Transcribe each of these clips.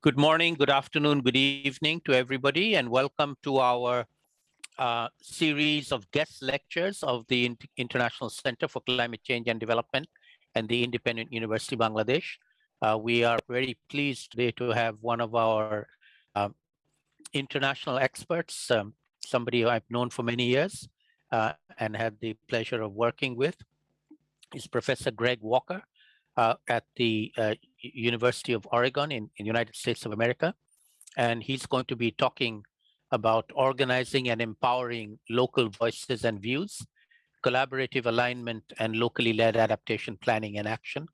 Good morning, good afternoon, good evening to everybody, and welcome to our series of guest lectures of the International Center for Climate Change and Development and the Independent University Bangladesh. We are very pleased today to have one of our international experts, somebody I've known for many years and had the pleasure of working with, is Professor Gregg Walker at the University of Oregon in the United States of America. And he's going to be talking about organizing and empowering local voices and views, collaborative alignment, and locally led adaptation planning and action.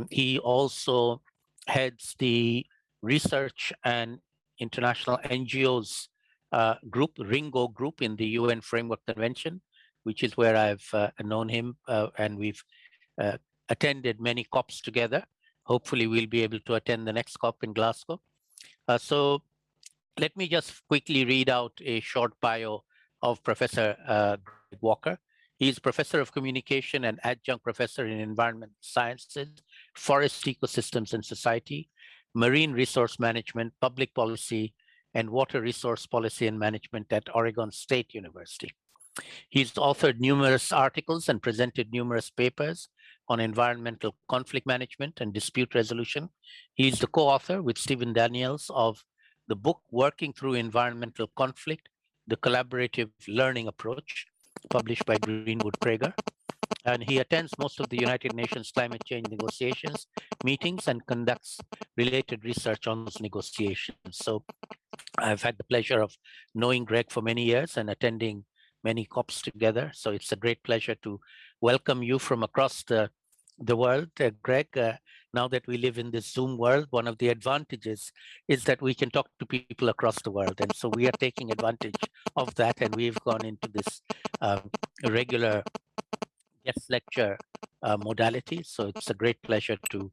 He also heads the research and international NGOs group, RINGO group in the UN Framework Convention, which is where I've known him, and we've attended many COPs together. Hopefully we'll be able to attend the next COP in Glasgow. So let me just quickly read out a short bio of Professor Gregg Walker. He's Professor of Communication and Adjunct Professor in Environmental Sciences, Forest Ecosystems and Society, Marine Resource Management, Public Policy, and Water Resource Policy and Management at Oregon State University. He's authored numerous articles and presented numerous papers on environmental conflict management and dispute resolution. He's the co-author with Stephen Daniels of the book Working Through Environmental Conflict, the Collaborative Learning Approach, published by Greenwood Prager. And he attends most of the United Nations climate change negotiations, meetings, and conducts related research on those negotiations. So I've had the pleasure of knowing Gregg for many years and attending many COPs together. So it's a great pleasure to welcome you from across the world, Gregg. Now that we live in this Zoom world, one of the advantages is that we can talk to people across the world. And so we are taking advantage of that. And we've gone into this regular guest lecture modality. So it's a great pleasure to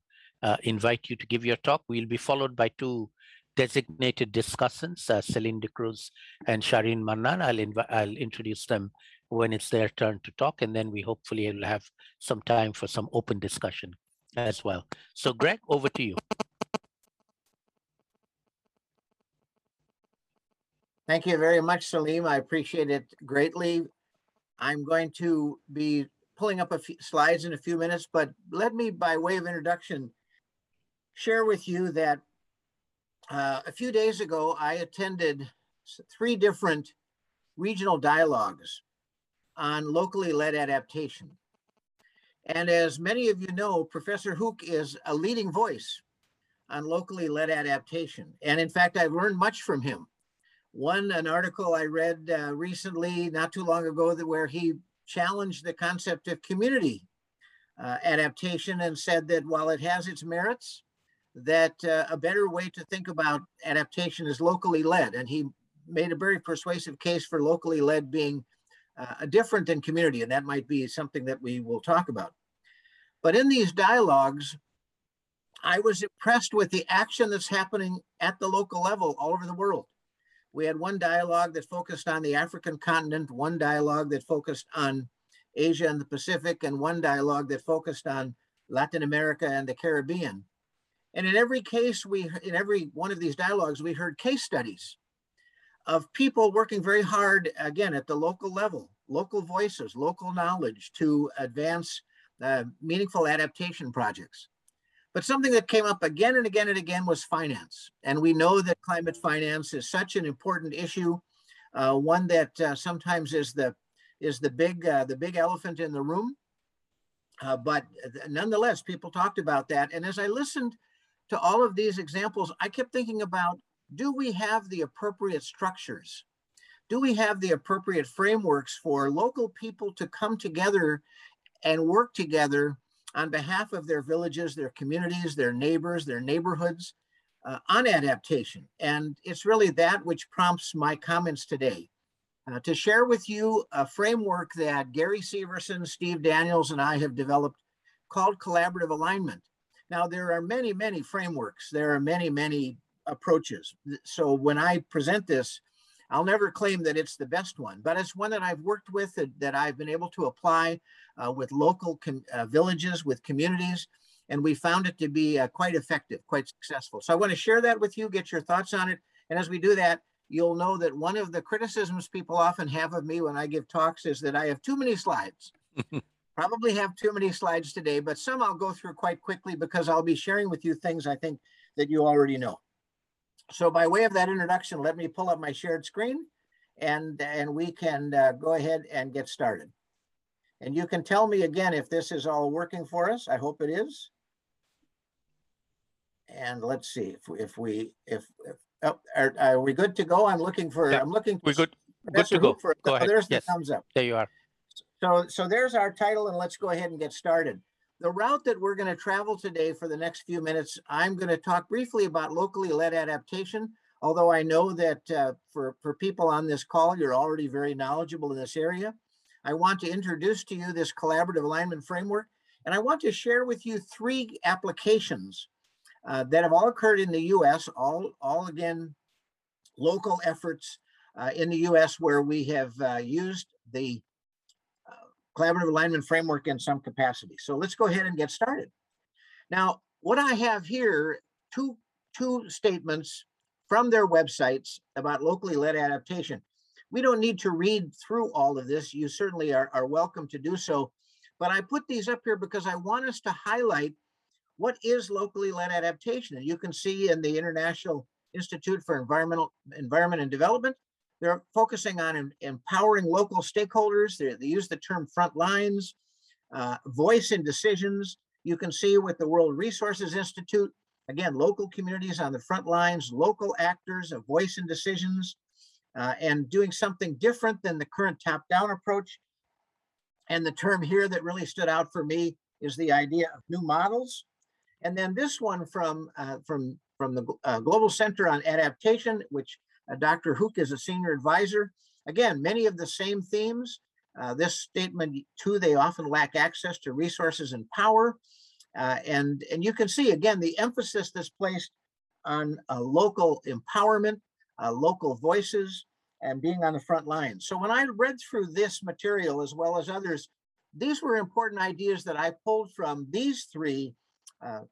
invite you to give your talk. We'll be followed by two designated discussants, Celine De Cruz and Shireen Mannan. I'll introduce them when it's their turn to talk, and then we hopefully will have some time for some open discussion as well. So Gregg, over to you. Thank you very much, Salim. I appreciate it greatly. I'm going to be pulling up a few slides in a few minutes, but let me, by way of introduction, share with you that a few days ago, I attended 3 different regional dialogues on locally led adaptation. And as many of you know, Professor Hoek is a leading voice on locally led adaptation. And in fact, I've learned much from him. An article I read recently, not too long ago, where he challenged the concept of community adaptation and said that while it has its merits, that a better way to think about adaptation is locally led. And he made a very persuasive case for locally led being different than community. And that might be something that we will talk about. But in these dialogues, I was impressed with the action that's happening at the local level all over the world. We had one dialogue that focused on the African continent, one dialogue that focused on Asia and the Pacific, and one dialogue that focused on Latin America and the Caribbean. And in every case, in every one of these dialogues, we heard case studies of people working very hard, again, at the local level, local voices, local knowledge to advance meaningful adaptation projects. But something that came up again and again and again was finance. And we know that climate finance is such an important issue, one that sometimes is the big elephant in the room. But nonetheless, people talked about that. And as I listened to all of these examples, I kept thinking about, do we have the appropriate structures? Do we have the appropriate frameworks for local people to come together and work together on behalf of their villages, their communities, their neighbors, their neighborhoods on adaptation? And it's really that which prompts my comments today. To share with you a framework that Gary Severson, Steve Daniels, and I have developed called collaborative alignment. Now, there are many, many frameworks. There are many, many approaches. So when I present this, I'll never claim that it's the best one, but it's one that I've worked with, that I've been able to apply with local villages, with communities, and we found it to be quite effective, quite successful. So I want to share that with you, get your thoughts on it. And as we do that, you'll know that one of the criticisms people often have of me when I give talks is that I have too many slides. Probably have too many slides today, but some I'll go through quite quickly because I'll be sharing with you things I think that you already know. So by way of that introduction, let me pull up my shared screen and we can go ahead and get started. And you can tell me again if this is all working for us. I hope it is. And let's see are we good to go? I'm looking for, yeah, we're good. Good to go. Go ahead. There's the yes. thumbs up. There you are. So there's our title, and let's go ahead and get started. The route that we're going to travel today for the next few minutes, I'm going to talk briefly about locally led adaptation, although I know that for people on this call, you're already very knowledgeable in this area. I want to introduce to you this collaborative alignment framework, and I want to share with you 3 applications that have all occurred in the US, all again, local efforts in the US where we have used the collaborative alignment framework in some capacity. So let's go ahead and get started. Now, what I have here, two statements from their websites about locally led adaptation. We don't need to read through all of this. You certainly are welcome to do so. But I put these up here because I want us to highlight what is locally led adaptation. And you can see in the International Institute for Environment and Development, they're focusing on empowering local stakeholders. They use the term front lines, voice in decisions. You can see with the World Resources Institute, again, local communities on the front lines, local actors, a voice in decisions, and doing something different than the current top-down approach. And the term here that really stood out for me is the idea of new models. And then this one from the Global Center on Adaptation, which Dr. Hook is a senior advisor. Again, many of the same themes. This statement too, they often lack access to resources and power. And you can see, again, the emphasis that's placed on local empowerment, local voices, and being on the front lines. So when I read through this material, as well as others, these were important ideas that I pulled from these 3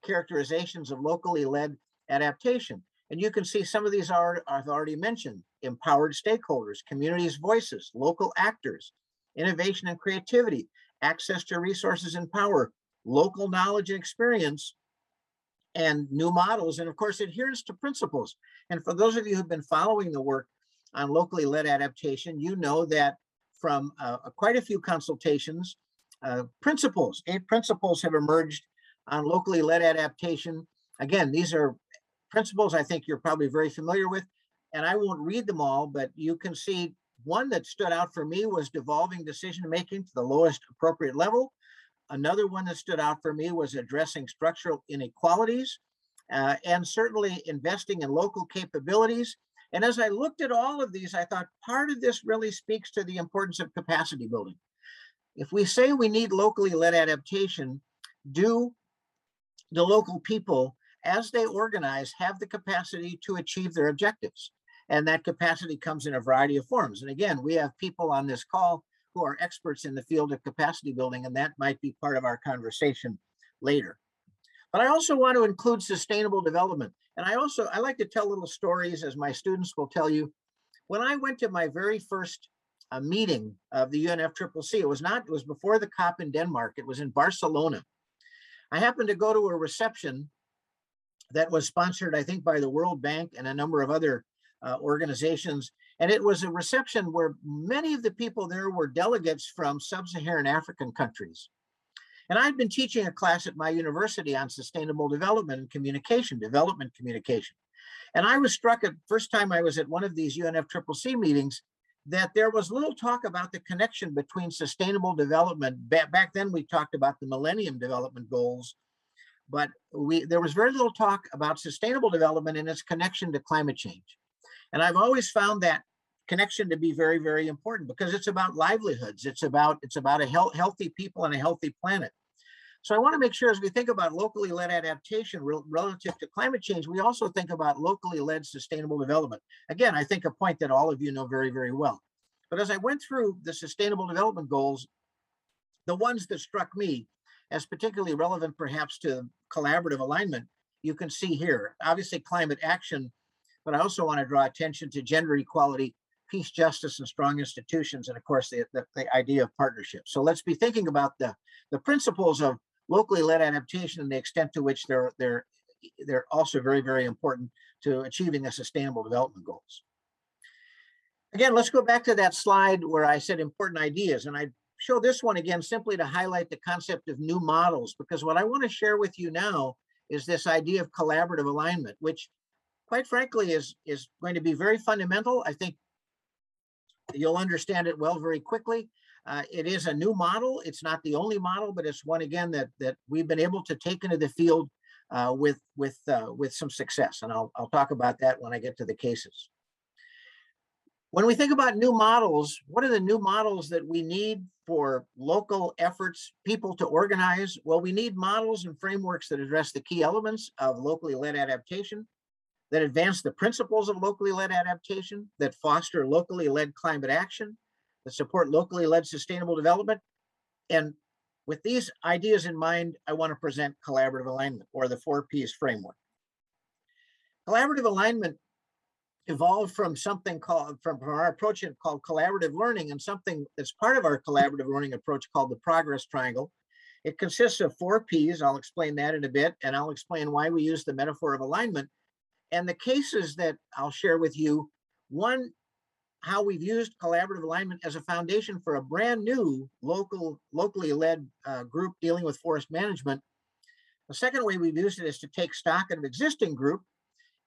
characterizations of locally led adaptation. And you can see some of these I've already mentioned: empowered stakeholders, communities' voices, local actors, innovation and creativity, access to resources and power, local knowledge and experience, and new models, and of course, adherence to principles. And for those of you who've been following the work on locally led adaptation, you know that from quite a few consultations, 8 principles have emerged on locally led adaptation. Again, these are principles I think you're probably very familiar with, and I won't read them all, but you can see one that stood out for me was devolving decision-making to the lowest appropriate level. Another one that stood out for me was addressing structural inequalities, and certainly investing in local capabilities. And as I looked at all of these, I thought part of this really speaks to the importance of capacity building. If we say we need locally led adaptation, do the local people, as they organize, have the capacity to achieve their objectives? And that capacity comes in a variety of forms. And again, we have people on this call who are experts in the field of capacity building, and that might be part of our conversation later. But I also want to include sustainable development. And I like to tell little stories, as my students will tell you. When I went to my very first meeting of the UNFCCC, it was before the COP in Denmark. It was in Barcelona. I happened to go to a reception that was sponsored, I think, by the World Bank and a number of other organizations. And it was a reception where many of the people there were delegates from sub-Saharan African countries. And I'd been teaching a class at my university on sustainable development and communication, development communication. And I was struck at first time I was at one of these UNFCCC meetings that there was little talk about the connection between sustainable development. Back then we talked about the Millennium Development Goals, but there was very little talk about sustainable development and its connection to climate change. And I've always found that connection to be very, very important because it's about livelihoods. It's about a healthy people and a healthy planet. So I want to make sure as we think about locally led adaptation relative to climate change, we also think about locally led sustainable development. Again, I think a point that all of you know very, very well. But as I went through the sustainable development goals, the ones that struck me, as particularly relevant perhaps to collaborative alignment, you can see here. Obviously climate action, but I also want to draw attention to gender equality, peace, justice, and strong institutions, and of course the idea of partnership. So let's be thinking about the principles of locally led adaptation and the extent to which they're also very, very important to achieving the sustainable development goals. Again, let's go back to that slide where I said important ideas, and I show this one again simply to highlight the concept of new models, because what I want to share with you now is this idea of collaborative alignment, which quite frankly is going to be very fundamental. I think you'll understand it well very quickly. It is a new model. It's not the only model, but it's one again that we've been able to take into the field with some success, and I'll talk about that when I get to the cases. When we think about new models, what are the new models that we need for local efforts, people to organize? Well, we need models and frameworks that address the key elements of locally led adaptation, that advance the principles of locally led adaptation, that foster locally led climate action, that support locally led sustainable development. And with these ideas in mind, I want to present collaborative alignment, or the 4 Ps framework. Collaborative alignment evolved from something called, from our approach called collaborative learning, and something that's part of our collaborative learning approach called the progress triangle. It consists of 4 Ps. I'll explain that in a bit, and I'll explain why we use the metaphor of alignment. And the cases that I'll share with you, one, how we've used collaborative alignment as a foundation for a brand new locally led group dealing with forest management. The second way we've used it is to take stock of an existing group.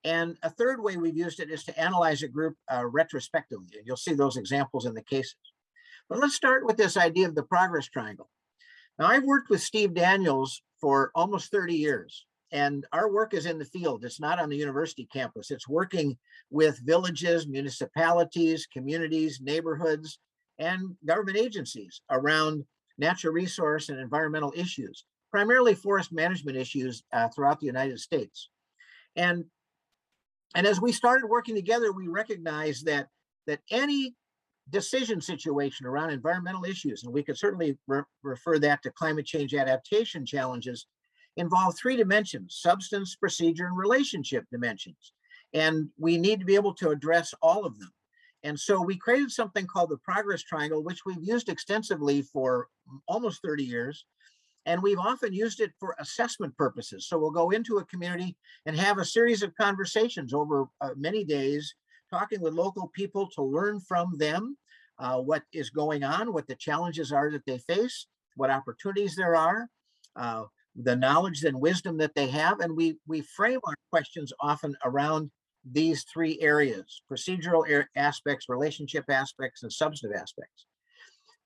And a third way we've used it is to analyze a group retrospectively. And you'll see those examples in the cases. But let's start with this idea of the progress triangle. Now, I've worked with Steve Daniels for almost 30 years. And our work is in the field. It's not on the university campus. It's working with villages, municipalities, communities, neighborhoods, and government agencies around natural resource and environmental issues, primarily forest management issues throughout the United States. And as we started working together, we recognized that any decision situation around environmental issues, and we could certainly refer that to climate change adaptation challenges, involve 3 dimensions: substance, procedure, and relationship dimensions. And we need to be able to address all of them. And so we created something called the progress triangle, which we've used extensively for almost 30 years. And we've often used it for assessment purposes. So we'll go into a community and have a series of conversations over many days, talking with local people to learn from them what is going on, what the challenges are that they face, what opportunities there are, the knowledge and wisdom that they have. And we frame our questions often around these 3 areas: procedural aspects, relationship aspects, and substantive aspects.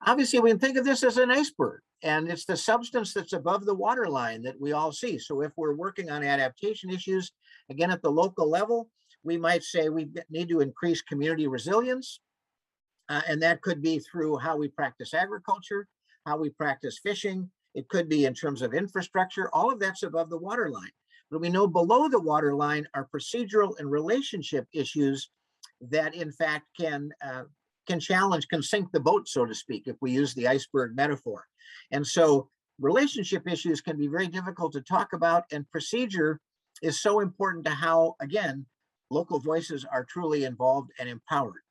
Obviously, we can think of this as an iceberg, and it's the substance that's above the waterline that we all see. So if we're working on adaptation issues, again, at the local level, we might say we need to increase community resilience. And that could be through how we practice agriculture, how we practice fishing. It could be in terms of infrastructure. All of that's above the waterline. But we know below the waterline are procedural and relationship issues that, in fact, can sink the boat, so to speak, if we use the iceberg metaphor. And so relationship issues can be very difficult to talk about, and procedure is so important to how, again, local voices are truly involved and empowered.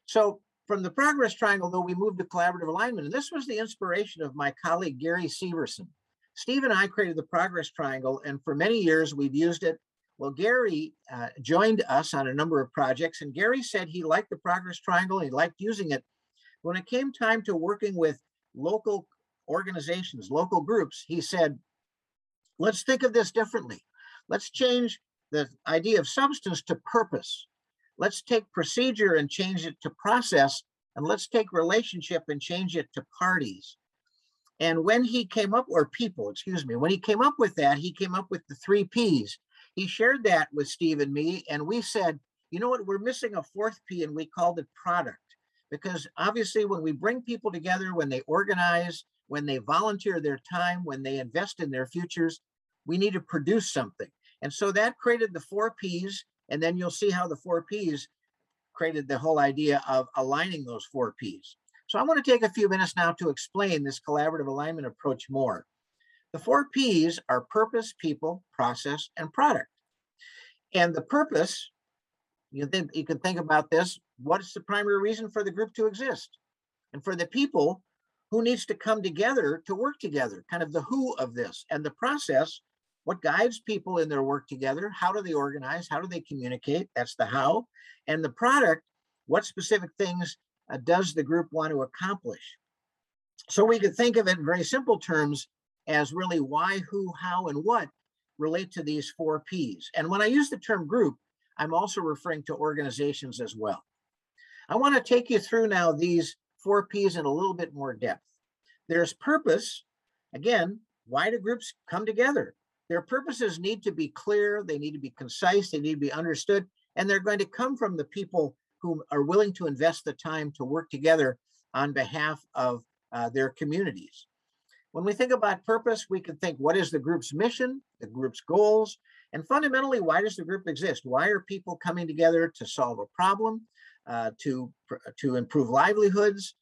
So from the progress triangle, though, we moved to collaborative alignment, and this was the inspiration of my colleague, Gary Severson. Steve and I created the progress triangle, and for many years we've used it. Well, Gary joined us on a number of projects, and Gary said he liked the progress triangle and he liked using it. When it came time to working with local organizations, local groups, he said, let's think of this differently. Let's change the idea of substance to purpose. Let's take procedure and change it to process, and let's take relationship and change it to parties. And when he came up, or people, excuse me, when he came up with that, he came up with the 3 Ps. He shared that with Steve and me, and we said, you know what, we're missing a 4th P, and we called it product. Because obviously when we bring people together, when they organize, when they volunteer their time, when they invest in their futures, we need to produce something. And so that created the 4 Ps, and then you'll see how the 4 Ps created the whole idea of aligning those 4 Ps. So I want to take a few minutes now to explain this collaborative alignment approach more. The 4 P's are purpose, people, process, and product. And the purpose, you can think about this. What is the primary reason for the group to exist? And for the people, who needs to come together to work together, kind of the who of this. And the process, what guides people in their work together? How do they organize? How do they communicate? That's the how. And the product, what specific things does the group want to accomplish? So we could think of it in very simple terms as really why, who, how, and what relate to these 4 P's. And when I use the term group, I'm also referring to organizations as well. I want to take you through now these 4 P's in a little bit more depth. There's purpose. Again, why do groups come together? Their purposes need to be clear, they need to be concise, they need to be understood, and they're going to come from the people who are willing to invest the time to work together on behalf of their communities. When we think about purpose, we can think, what is the group's mission, the group's goals, and fundamentally, why does the group exist? Why are people coming together to solve a problem, to improve livelihoods,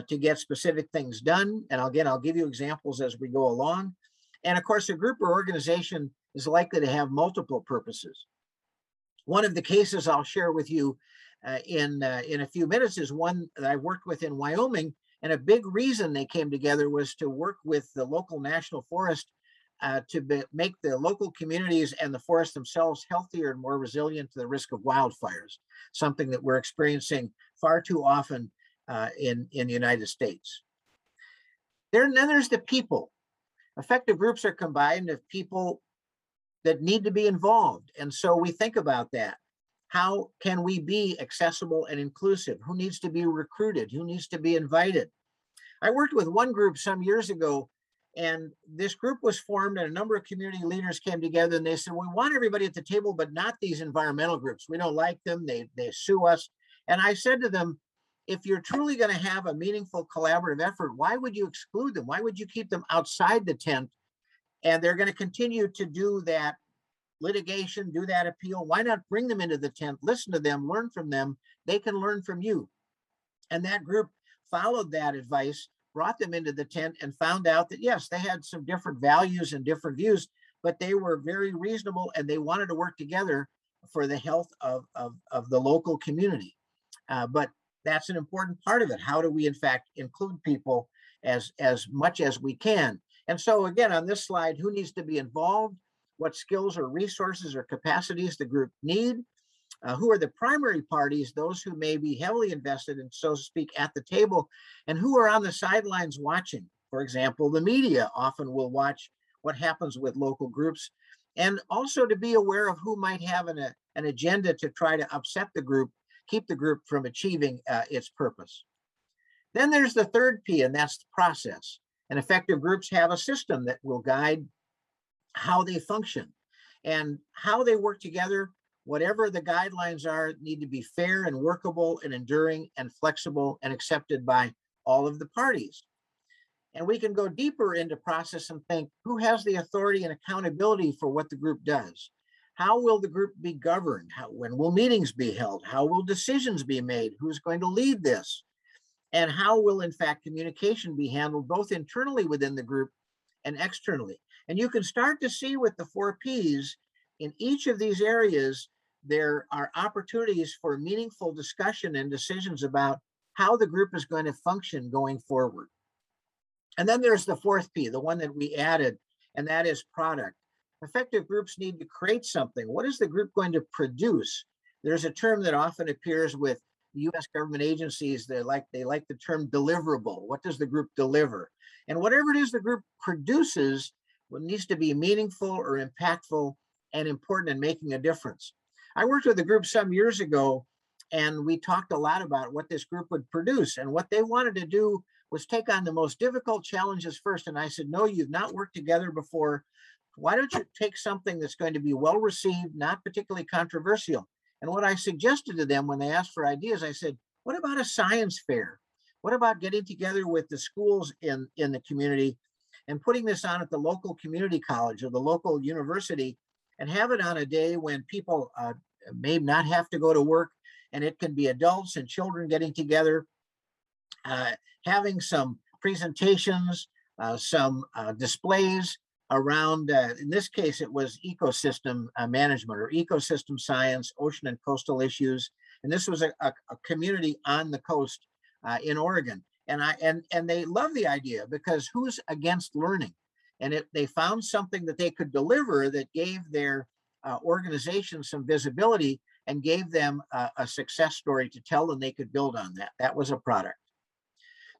to get specific things done? And again, I'll give you examples as we go along. And of course, a group or organization is likely to have multiple purposes. One of the cases I'll share with you in a few minutes is one that I worked with in Wyoming. And a big reason they came together was to work with the local national forest to make the local communities and the forest themselves healthier and more resilient to the risk of wildfires, something that we're experiencing far too often in the United States. Then there's the people. Effective groups are combined of people that need to be involved. And so we think about that. How can we be accessible and inclusive? Who needs to be recruited? Who needs to be invited? I worked with one group some years ago, and this group was formed and a number of community leaders came together and they said, we want everybody at the table, but not these environmental groups. We don't like them. They sue us. And I said to them, if you're truly going to have a meaningful collaborative effort, why would you exclude them? Why would you keep them outside the tent? And they're going to continue to do that litigation, do that appeal. Why not bring them into the tent, listen to them, learn from them? They can learn from you. And that group followed that advice, brought them into the tent, and found out that, yes, they had some different values and different views, but they were very reasonable and they wanted to work together for the health of the local community. But that's an important part of it. How do we, in fact, include people as much as we can? And so, again, on this slide, who needs to be involved? What skills or resources or capacities the group need? Who are the primary parties, those who may be heavily invested and, so to speak, at the table, and who are on the sidelines watching? For example, the media often will watch what happens with local groups, and also to be aware of who might have an agenda to try to upset the group, keep the group from achieving its purpose. Then there's the 3rd P, and that's the process. And effective groups have a system that will guide how they function and how they work together. Whatever the guidelines are, need to be fair and workable and enduring and flexible and accepted by all of the parties. And we can go deeper into process and think, who has the authority and accountability for what the group does? How will the group be governed? When will meetings be held? How will decisions be made? Who's going to lead this? And how will, in fact, communication be handled both internally within the group and externally? And you can start to see with the 4 Ps, in each of these areas, there are opportunities for meaningful discussion and decisions about how the group is going to function going forward. And then there's the 4th P, the one that we added, and that is product. Effective groups need to create something. What is the group going to produce? There's a term that often appears with U.S. government agencies. They like the term deliverable. What does the group deliver? And whatever it is the group produces, what needs to be meaningful or impactful and important in making a difference. I worked with a group some years ago, and we talked a lot about what this group would produce. And what they wanted to do was take on the most difficult challenges first. And I said, no, you've not worked together before. Why don't you take something that's going to be well received, not particularly controversial? And what I suggested to them when they asked for ideas, I said, what about a science fair? What about getting together with the schools in the community and putting this on at the local community college or the local university, and have it on a day when people may not have to go to work, and it can be adults and children getting together, having some presentations, some displays, around, in this case, it was ecosystem management or ecosystem science, ocean and coastal issues. And this was a community on the coast in Oregon. And they love the idea because who's against learning? And they found something that they could deliver that gave their organization some visibility and gave them a success story to tell, and they could build on that. That was a product.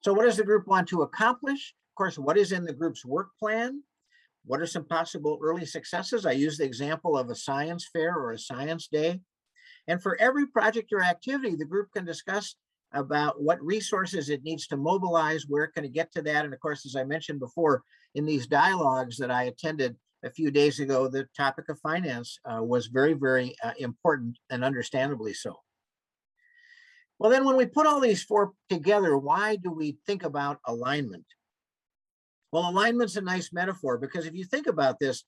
So what does the group want to accomplish? Of course, what is in the group's work plan? What are some possible early successes? I use the example of a science fair or a science day. And for every project or activity, the group can discuss about what resources it needs to mobilize, where it can get to that. And of course, as I mentioned before, in these dialogues that I attended a few days ago, the topic of finance was very, very important, and understandably so. Well, then when we put all these four together, why do we think about alignment? Well, alignment's a nice metaphor because if you think about this,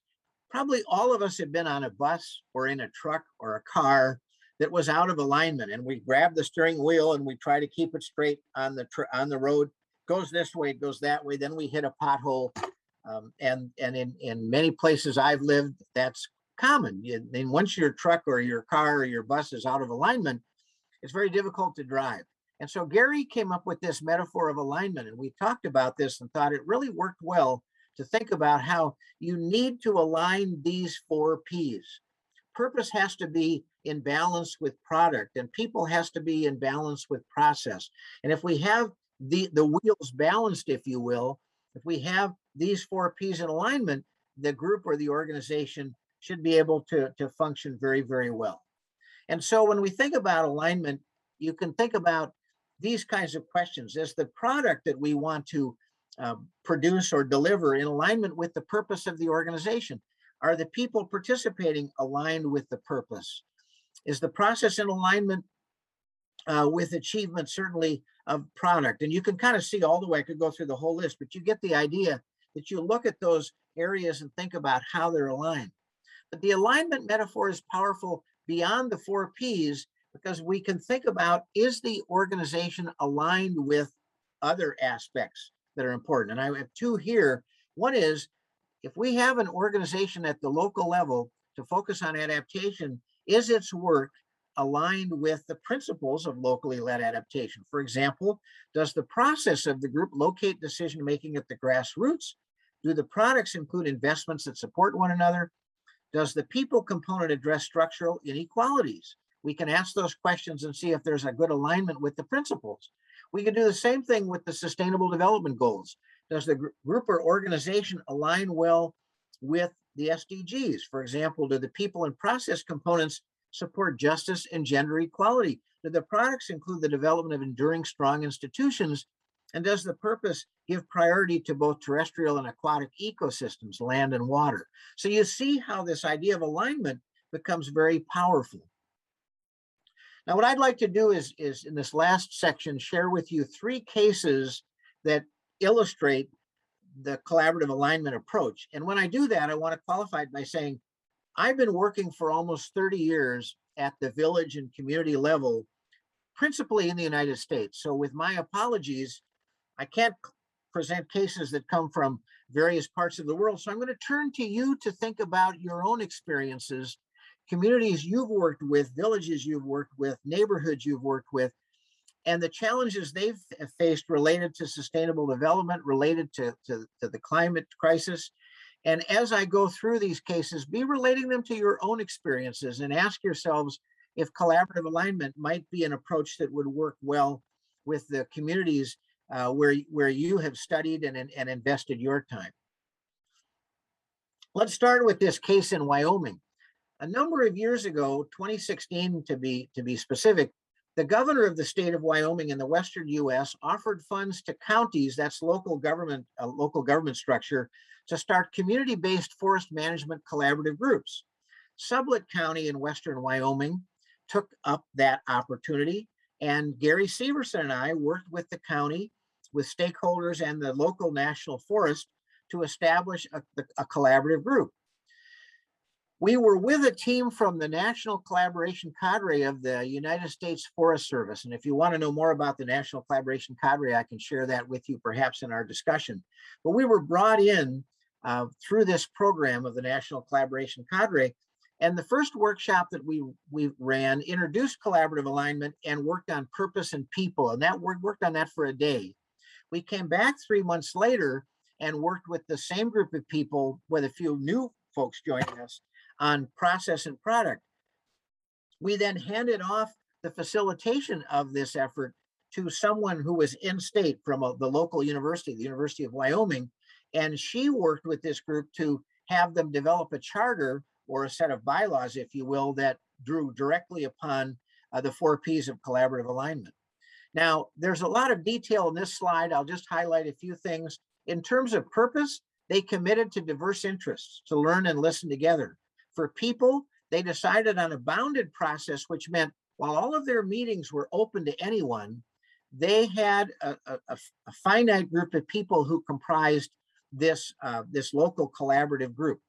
probably all of us have been on a bus or in a truck or a car that was out of alignment, and we grab the steering wheel and we try to keep it straight on the road. Goes this way, it goes that way. Then we hit a pothole, and in many places I've lived, that's common. And once your truck or your car or your bus is out of alignment, it's very difficult to drive. And so Gary came up with this metaphor of alignment, and we talked about this and thought it really worked well to think about how you need to align these 4 Ps. Purpose has to be in balance with product, and people has to be in balance with process. And if we have the wheels balanced, if you will, if we have these 4 Ps in alignment, the group or the organization should be able to function very, very well. And so when we think about alignment, you can think about these kinds of questions. Is the product that we want to produce or deliver in alignment with the purpose of the organization? Are the people participating aligned with the purpose? Is the process in alignment with achievement, certainly, of product? And you can kind of see all the way, I could go through the whole list, but you get the idea that you look at those areas and think about how they're aligned. But the alignment metaphor is powerful beyond the 4 Ps because we can think about, is the organization aligned with other aspects that are important? And I have 2 here. One is, if we have an organization at the local level to focus on adaptation, is its work aligned with the principles of locally led adaptation? For example, does the process of the group locate decision-making at the grassroots? Do the products include investments that support one another? Does the people component address structural inequalities? We can ask those questions and see if there's a good alignment with the principles. We can do the same thing with the Sustainable Development Goals. Does the group or organization align well with the SDGs? For example, do the people and process components support justice and gender equality? Do the products include the development of enduring strong institutions? And does the purpose give priority to both terrestrial and aquatic ecosystems, land and water? So you see how this idea of alignment becomes very powerful. Now, what I'd like to do is in this last section, share with you 3 cases that illustrate the collaborative alignment approach. And when I do that, I want to qualify it by saying, I've been working for almost 30 years at the village and community level, principally in the United States. So with my apologies, I can't present cases that come from various parts of the world. So I'm going to turn to you to think about your own experiences, communities you've worked with, villages you've worked with, neighborhoods you've worked with, and the challenges they've faced related to sustainable development, related to the climate crisis. And as I go through these cases, be relating them to your own experiences and ask yourselves if collaborative alignment might be an approach that would work well with the communities where you have studied and invested your time. Let's start with this case in Wyoming. A number of years ago, 2016 to be specific, the governor of the state of Wyoming in the Western US offered funds to counties, that's local government structure, to start community-based forest management collaborative groups. Sublette County in Western Wyoming took up that opportunity, and Gary Severson and I worked with the county, with stakeholders and the local national forest to establish a collaborative group. We were with a team from the National Collaboration Cadre of the United States Forest Service. And if you want to know more about the National Collaboration Cadre, I can share that with you perhaps in our discussion. But we were brought in through this program of the National Collaboration Cadre. And the first workshop that we ran introduced collaborative alignment and worked on purpose and people. And that worked on that for a day. We came back 3 months later and worked with the same group of people, with a few new folks joining us, on process and product. We then handed off the facilitation of this effort to someone who was in state from the local university, the University of Wyoming. And she worked with this group to have them develop a charter, or a set of bylaws, if you will, that drew directly upon the 4 Ps of collaborative alignment. Now, there's a lot of detail in this slide. I'll just highlight a few things. In terms of purpose, they committed to diverse interests, to learn and listen together. For people, they decided on a bounded process, which meant while all of their meetings were open to anyone, they had a finite group of people who comprised this local collaborative group.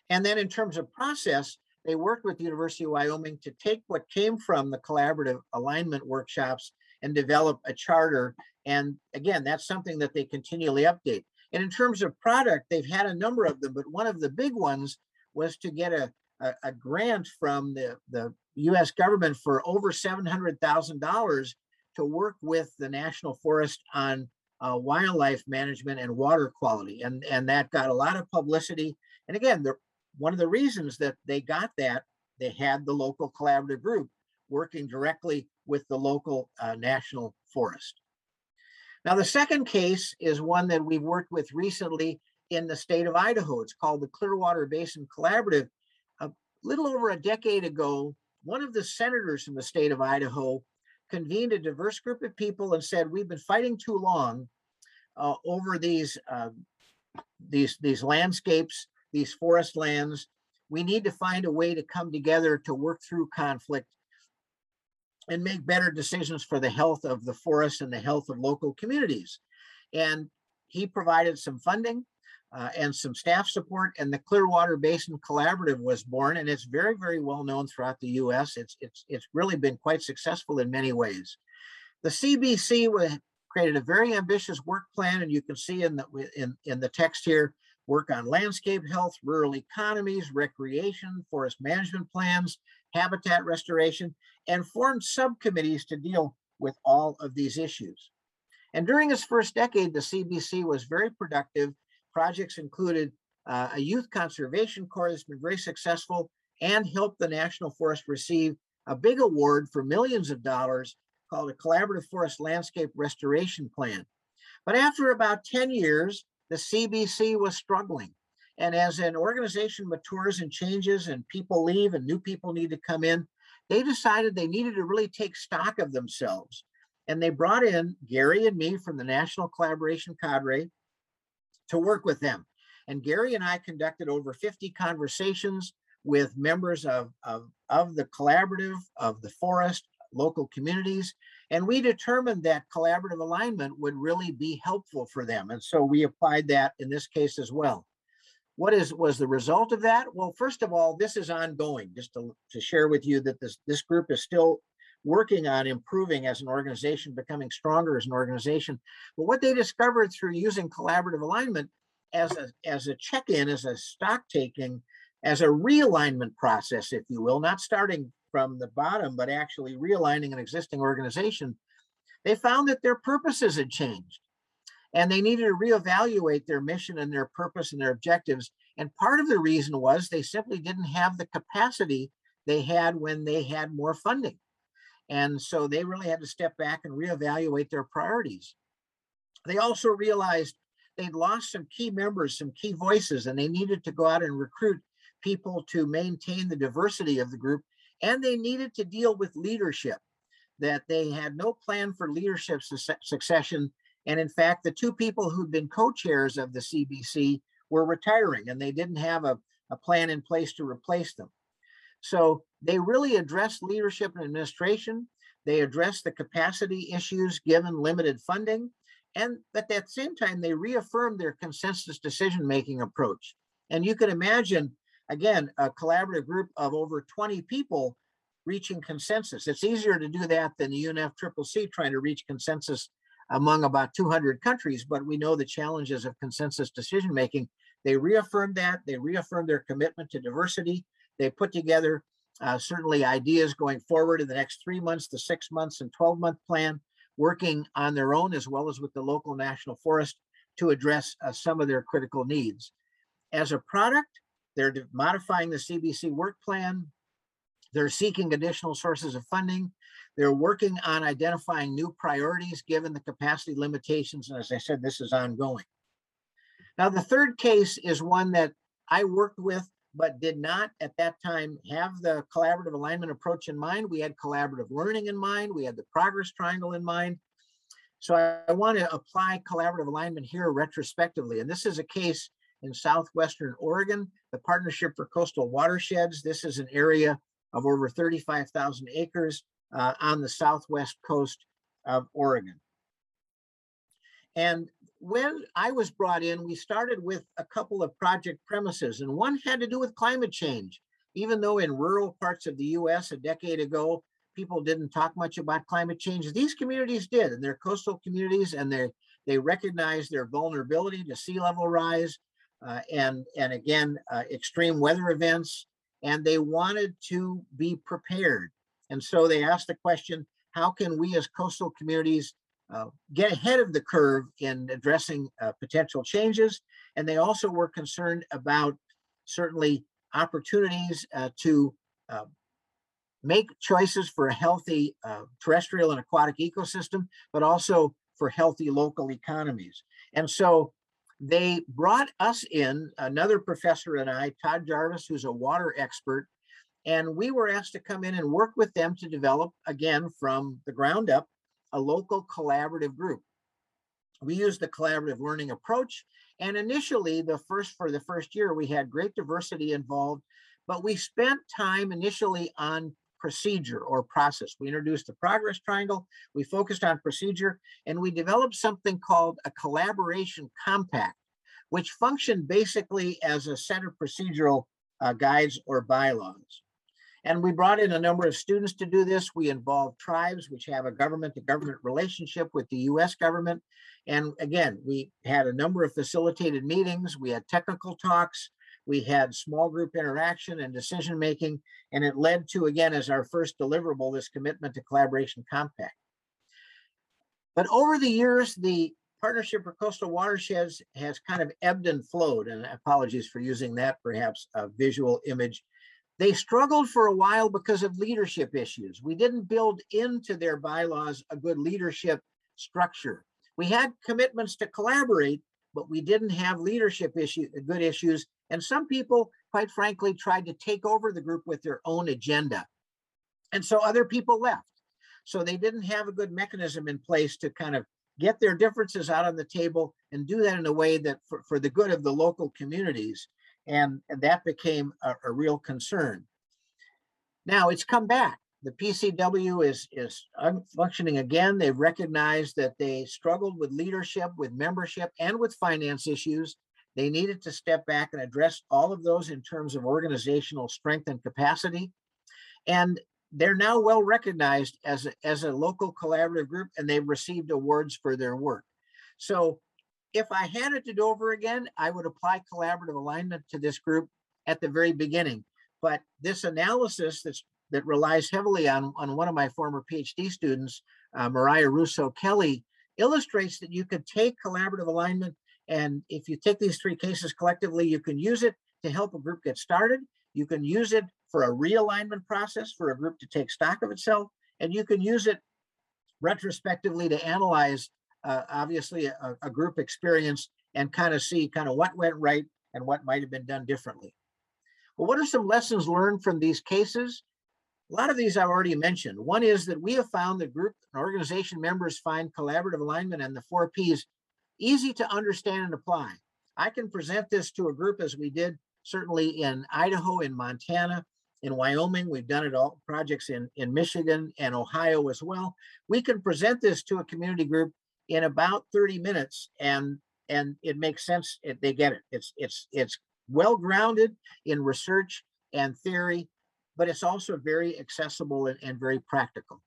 And then in terms of process, they worked with the University of Wyoming to take what came from the collaborative alignment workshops and develop a charter. And again, that's something that they continually update. And in terms of product, they've had a number of them, but one of the big ones was to get a grant from the US government for over $700,000 to work with the National Forest on wildlife management and water quality. And that got a lot of publicity. And again, one of the reasons that they got that, they had the local collaborative group working directly with the local national forest. Now, the second case is one that we've worked with recently in the state of Idaho. It's called the Clearwater Basin Collaborative. A little over a decade ago, one of the senators from the state of Idaho convened a diverse group of people and said, we've been fighting too long over these landscapes, these forest lands. We need to find a way to come together to work through conflict and make better decisions for the health of the forest and the health of local communities. And he provided some funding and some staff support, and the Clearwater Basin Collaborative was born, and it's very, very well known throughout the US. It's really been quite successful in many ways. The CBC created a very ambitious work plan, and you can see in the text here, work on landscape health, rural economies, recreation, forest management plans, habitat restoration, and formed subcommittees to deal with all of these issues. And during its first decade, the CBC was very productive. Projects included a youth conservation corps that's been very successful and helped the National Forest receive a big award for millions of dollars called a Collaborative Forest Landscape Restoration Plan. But after about 10 years, the CBC was struggling. And as an organization matures and changes and people leave and new people need to come in, they decided they needed to really take stock of themselves. And they brought in Gary and me from the National Collaboration Cadre to work with them. And Gary and I conducted over 50 conversations with members of the collaborative, of the forest, local communities. And we determined that collaborative alignment would really be helpful for them. And so we applied that in this case as well. What was the result of that? Well, first of all, this is ongoing, just to share with you that this group is still working on improving as an organization, becoming stronger as an organization. But what they discovered through using collaborative alignment as a check-in, as a stock taking, as a realignment process, if you will, not starting from the bottom, but actually realigning an existing organization, they found that their purposes had changed. And they needed to reevaluate their mission and their purpose and their objectives. And part of the reason was they simply didn't have the capacity they had when they had more funding. And so they really had to step back and reevaluate their priorities. They also realized they'd lost some key members, some key voices, and they needed to go out and recruit people to maintain the diversity of the group. And they needed to deal with leadership, that they had no plan for leadership succession. And in fact, the two people who'd been co-chairs of the CBC were retiring, and they didn't have a plan in place to replace them. So they really addressed leadership and administration. They addressed the capacity issues given limited funding. And at that same time, they reaffirmed their consensus decision-making approach. And you can imagine, again, a collaborative group of over 20 people reaching consensus. It's easier to do that than the UNFCCC trying to reach consensus among about 200 countries, but we know the challenges of consensus decision-making. They reaffirmed that. They reaffirmed their commitment to diversity. They put together certainly ideas going forward in the next 3 months, the 6 months and 12-month plan, working on their own as well as with the local national forest to address some of their critical needs. As a product, they're modifying the CBC work plan. They're seeking additional sources of funding. They're working on identifying new priorities given the capacity limitations. And as I said, this is ongoing. Now, the third case is one that I worked with, but did not at that time have the collaborative alignment approach in mind. We had collaborative learning in mind. We had the progress triangle in mind. So I want to apply collaborative alignment here retrospectively. And this is a case in southwestern Oregon, the Partnership for Coastal Watersheds. This is an area of over 35,000 acres on the southwest coast of Oregon. And when I was brought in, we started with a couple of project premises, and one had to do with climate change. Even though in rural parts of the US a decade ago, people didn't talk much about climate change, these communities did, and they're coastal communities, and they recognize their vulnerability to sea level rise and again, extreme weather events, and they wanted to be prepared. And so they asked the question, how can we as coastal communities get ahead of the curve in addressing potential changes? And they also were concerned about certainly opportunities to make choices for a healthy terrestrial and aquatic ecosystem, but also for healthy local economies. And so they brought us in, another professor and I, Todd Jarvis, who's a water expert, and we were asked to come in and work with them to develop, again, from the ground up, a local collaborative group. We used the collaborative learning approach, and initially, for the first year, we had great diversity involved, but we spent time initially on procedure or process. We introduced the progress triangle, we focused on procedure, and we developed something called a collaboration compact, which functioned basically as a set of procedural guides or bylaws. And we brought in a number of students to do this. We involved tribes, which have a government-to-government relationship with the US government. And again, we had a number of facilitated meetings. We had technical talks. We had small group interaction and decision-making. And it led to, again, as our first deliverable, this commitment to collaboration compact. But over the years, the Partnership for Coastal Watersheds has kind of ebbed and flowed. And apologies for using that, perhaps, a visual image. They struggled for a while because of leadership issues. We didn't build into their bylaws a good leadership structure. We had commitments to collaborate, but we didn't have leadership good issues. And some people, quite frankly, tried to take over the group with their own agenda. And so other people left. So they didn't have a good mechanism in place to kind of get their differences out on the table and do that in a way that for the good of the local communities. And that became a real concern. Now it's come back. The PCW is functioning again. They've recognized that they struggled with leadership, with membership, and with finance issues. They needed to step back and address all of those in terms of organizational strength and capacity. And they're now well recognized as a local collaborative group, and they've received awards for their work. So if I had it to do over again, I would apply collaborative alignment to this group at the very beginning. But this analysis that relies heavily on one of my former PhD students, Mariah Russo Kelly, illustrates that you could take collaborative alignment, and if you take these three cases collectively, you can use it to help a group get started. You can use it for a realignment process for a group to take stock of itself, and you can use it retrospectively to analyze obviously a group experience and kind of see what went right and what might have been done differently. Well, what are some lessons learned from these cases? A lot of these I've already mentioned. One is that we have found that group and organization members find collaborative alignment and the 4 Ps easy to understand and apply. I can present this to a group as we did certainly in Idaho, in Montana, in Wyoming. We've done it all projects in Michigan and Ohio as well. We can present this to a community group in about 30 minutes and it makes sense. They get it. It's well grounded in research and theory, but it's also very accessible and very practical.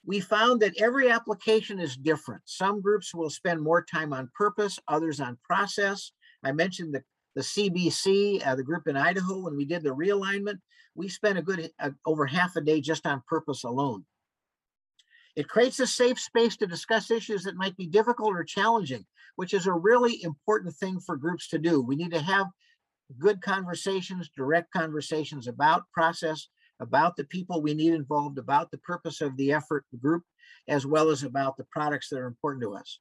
We found that every application is different. Some groups will spend more time on purpose, others on process. I mentioned the CBC, the group in Idaho, when we did the realignment, we spent over half a day just on purpose alone. It creates a safe space to discuss issues that might be difficult or challenging, which is a really important thing for groups to do. We need to have good conversations, direct conversations about process, about the people we need involved, about the purpose of the effort, the group, as well as about the products that are important to us.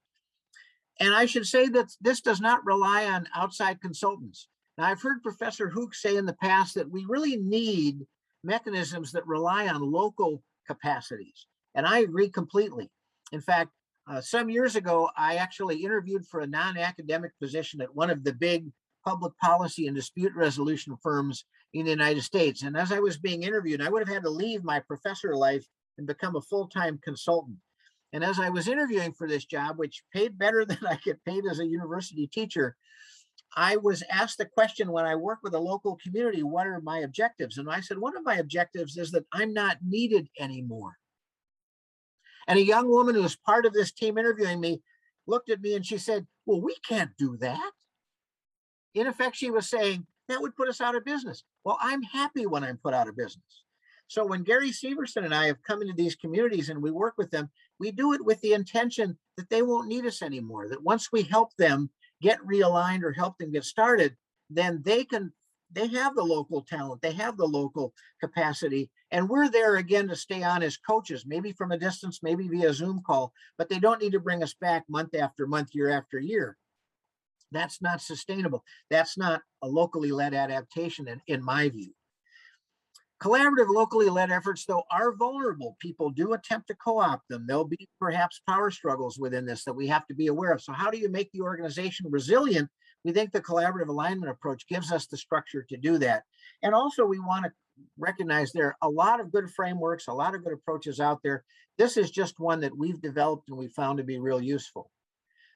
And I should say that this does not rely on outside consultants. Now, I've heard Professor Hook say in the past that we really need mechanisms that rely on local capacities. And I agree completely. In fact, some years ago, I actually interviewed for a non-academic position at one of the big public policy and dispute resolution firms in the United States. And as I was being interviewed, I would have had to leave my professor life and become a full-time consultant. And as I was interviewing for this job, which paid better than I get paid as a university teacher, I was asked the question when I work with a local community, what are my objectives? And I said, one of my objectives is that I'm not needed anymore. And a young woman who was part of this team interviewing me looked at me and she said, well, we can't do that. In effect, she was saying, that would put us out of business. Well, I'm happy when I'm put out of business. So when Gary Severson and I have come into these communities and we work with them, we do it with the intention that they won't need us anymore, that once we help them get realigned or help them get started, then they have the local talent, they have the local capacity, and we're there again to stay on as coaches, maybe from a distance, maybe via Zoom call, but they don't need to bring us back month after month, year after year. That's not sustainable. That's not a locally led adaptation in my view. Collaborative locally led efforts, though, are vulnerable. People do attempt to co-opt them. There'll be perhaps power struggles within this that we have to be aware of. So how do you make the organization resilient? We think the collaborative alignment approach gives us the structure to do that. And also we want to recognize there are a lot of good frameworks, a lot of good approaches out there. This is just one that we've developed and we found to be real useful.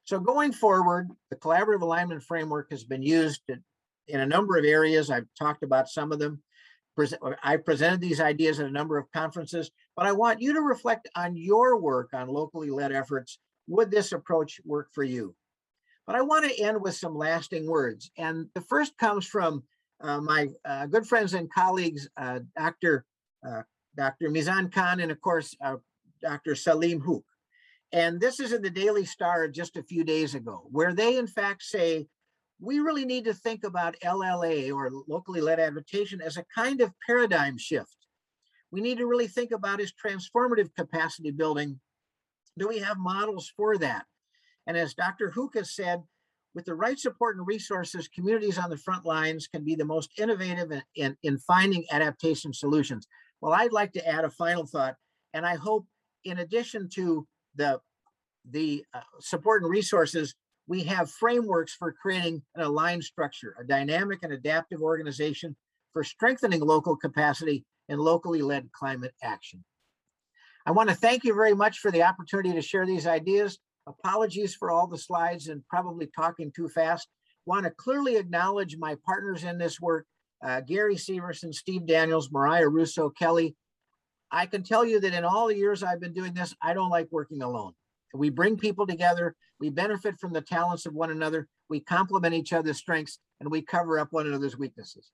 So going forward, the collaborative alignment framework has been used in a number of areas. I've talked about some of them. I presented these ideas at a number of conferences, but I want you to reflect on your work on locally led efforts. Would this approach work for you? But I want to end with some lasting words. And the first comes from my good friends and colleagues, Dr. Mizan Khan, and of course, Dr. Salim Hook. And this is in the Daily Star just a few days ago, where they in fact say, we really need to think about LLA or locally led adaptation as a kind of paradigm shift. We need to really think about is transformative capacity building. Do we have models for that? And as Dr. Hook has said, with the right support and resources, communities on the front lines can be the most innovative in finding adaptation solutions. Well, I'd like to add a final thought, and I hope in addition to the support and resources, we have frameworks for creating an aligned structure, a dynamic and adaptive organization for strengthening local capacity and locally led climate action. I want to thank you very much for the opportunity to share these ideas. Apologies for all the slides and probably talking too fast. Want to clearly acknowledge my partners in this work, Gary Severson, Steve Daniels, Mariah Russo, Kelly. I can tell you that in all the years I've been doing this, I don't like working alone. We bring people together, we benefit from the talents of one another, we complement each other's strengths, and we cover up one another's weaknesses.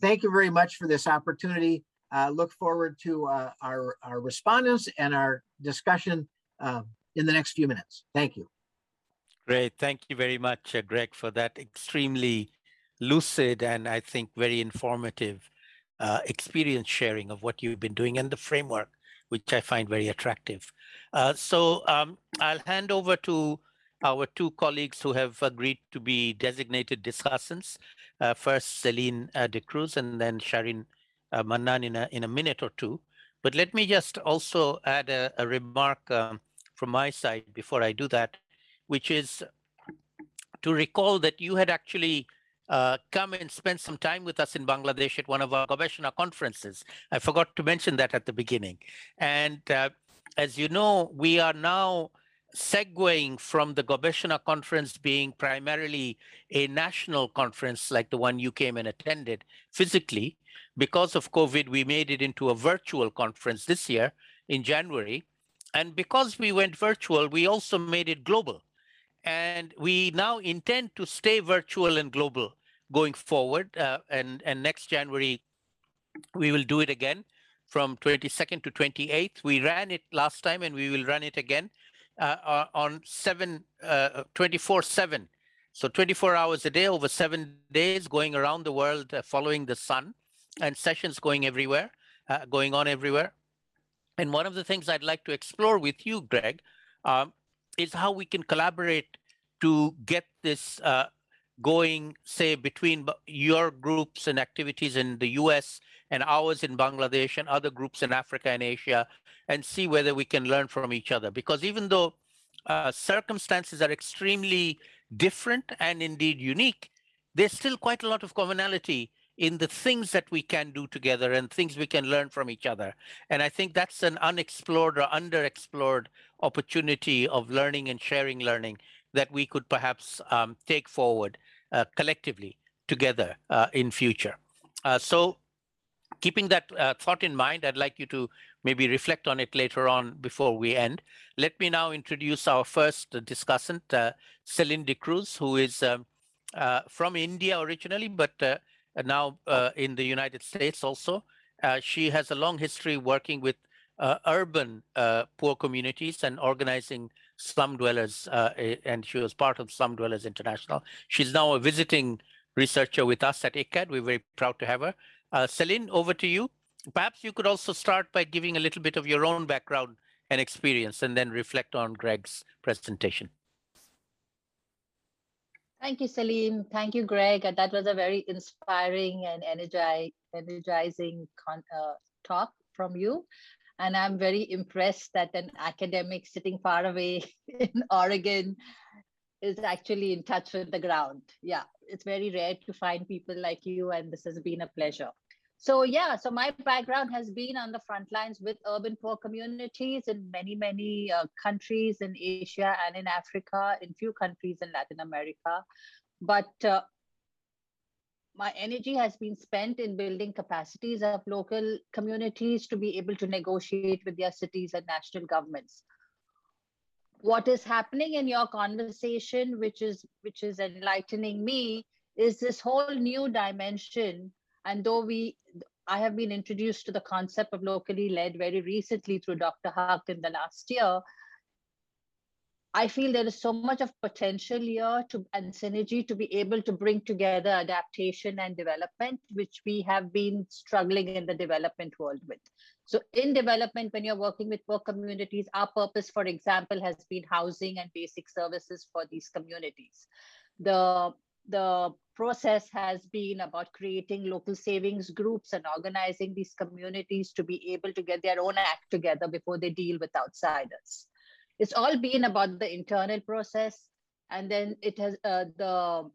Thank you very much for this opportunity. Look forward to our respondents and our discussion in the next few minutes. Thank you. Great. Thank you very much, Greg, for that extremely lucid and I think very informative experience sharing of what you've been doing and the framework, which I find very attractive. So I'll hand over to our two colleagues who have agreed to be designated discussants. First, Celine De Cruz and then Sharin Mannan in a minute or two. But let me just also add a remark from my side before I do that, which is to recall that you had actually come and spend some time with us in Bangladesh at one of our Gobeshona conferences. I forgot to mention that at the beginning. And as you know, we are now segueing from the Gobeshona conference being primarily a national conference like the one you came and attended physically. Because of COVID, we made it into a virtual conference this year in January. And because we went virtual, we also made it global. And we now intend to stay virtual and global going forward. And next January, we will do it again from 22nd to 28th. We ran it last time and we will run it again on 24/7. So 24 hours a day over 7 days, going around the world, following the sun, and sessions going everywhere, going on everywhere. And one of the things I'd like to explore with you, Gregg, is how we can collaborate to get this going, say, between your groups and activities in the US and ours in Bangladesh and other groups in Africa and Asia, and see whether we can learn from each other. Because even though circumstances are extremely different and indeed unique, there's still quite a lot of commonality in the things that we can do together and things we can learn from each other. And I think that's an unexplored or underexplored opportunity of learning and sharing learning that we could perhaps take forward collectively together in future. So keeping that thought in mind, I'd like you to maybe reflect on it later on before we end. Let me now introduce our first discussant, Celine De Cruz, who is from India originally, but now in the United States also. She has a long history working with urban poor communities and organizing slum dwellers, and she was part of Slum Dwellers International. She's now a visiting researcher with us at ICCCAD. We're very proud to have her. Celine, over to you. Perhaps you could also start by giving a little bit of your own background and experience, and then reflect on Gregg's presentation. Thank you, Celine. Thank you, Gregg. That was a very inspiring and energizing talk from you. And I'm very impressed that an academic sitting far away in Oregon is actually in touch with the ground. Yeah, it's very rare to find people like you, and this has been a pleasure. So yeah, so my background has been on the front lines with urban poor communities in many countries in Asia and in Africa, in few countries in Latin America. But my energy has been spent in building capacities of local communities to be able to negotiate with their cities and national governments. What is happening in your conversation, which is enlightening me, is this whole new dimension. And though I have been introduced to the concept of locally led very recently through Dr. Huck in the last year, I feel there is so much of potential here and synergy to be able to bring together adaptation and development, which we have been struggling in the development world with. So in development, when you're working with poor communities, our purpose, for example, has been housing and basic services for these communities. The process has been about creating local savings groups and organizing these communities to be able to get their own act together before they deal with outsiders. It's all been about the internal process, and then it has So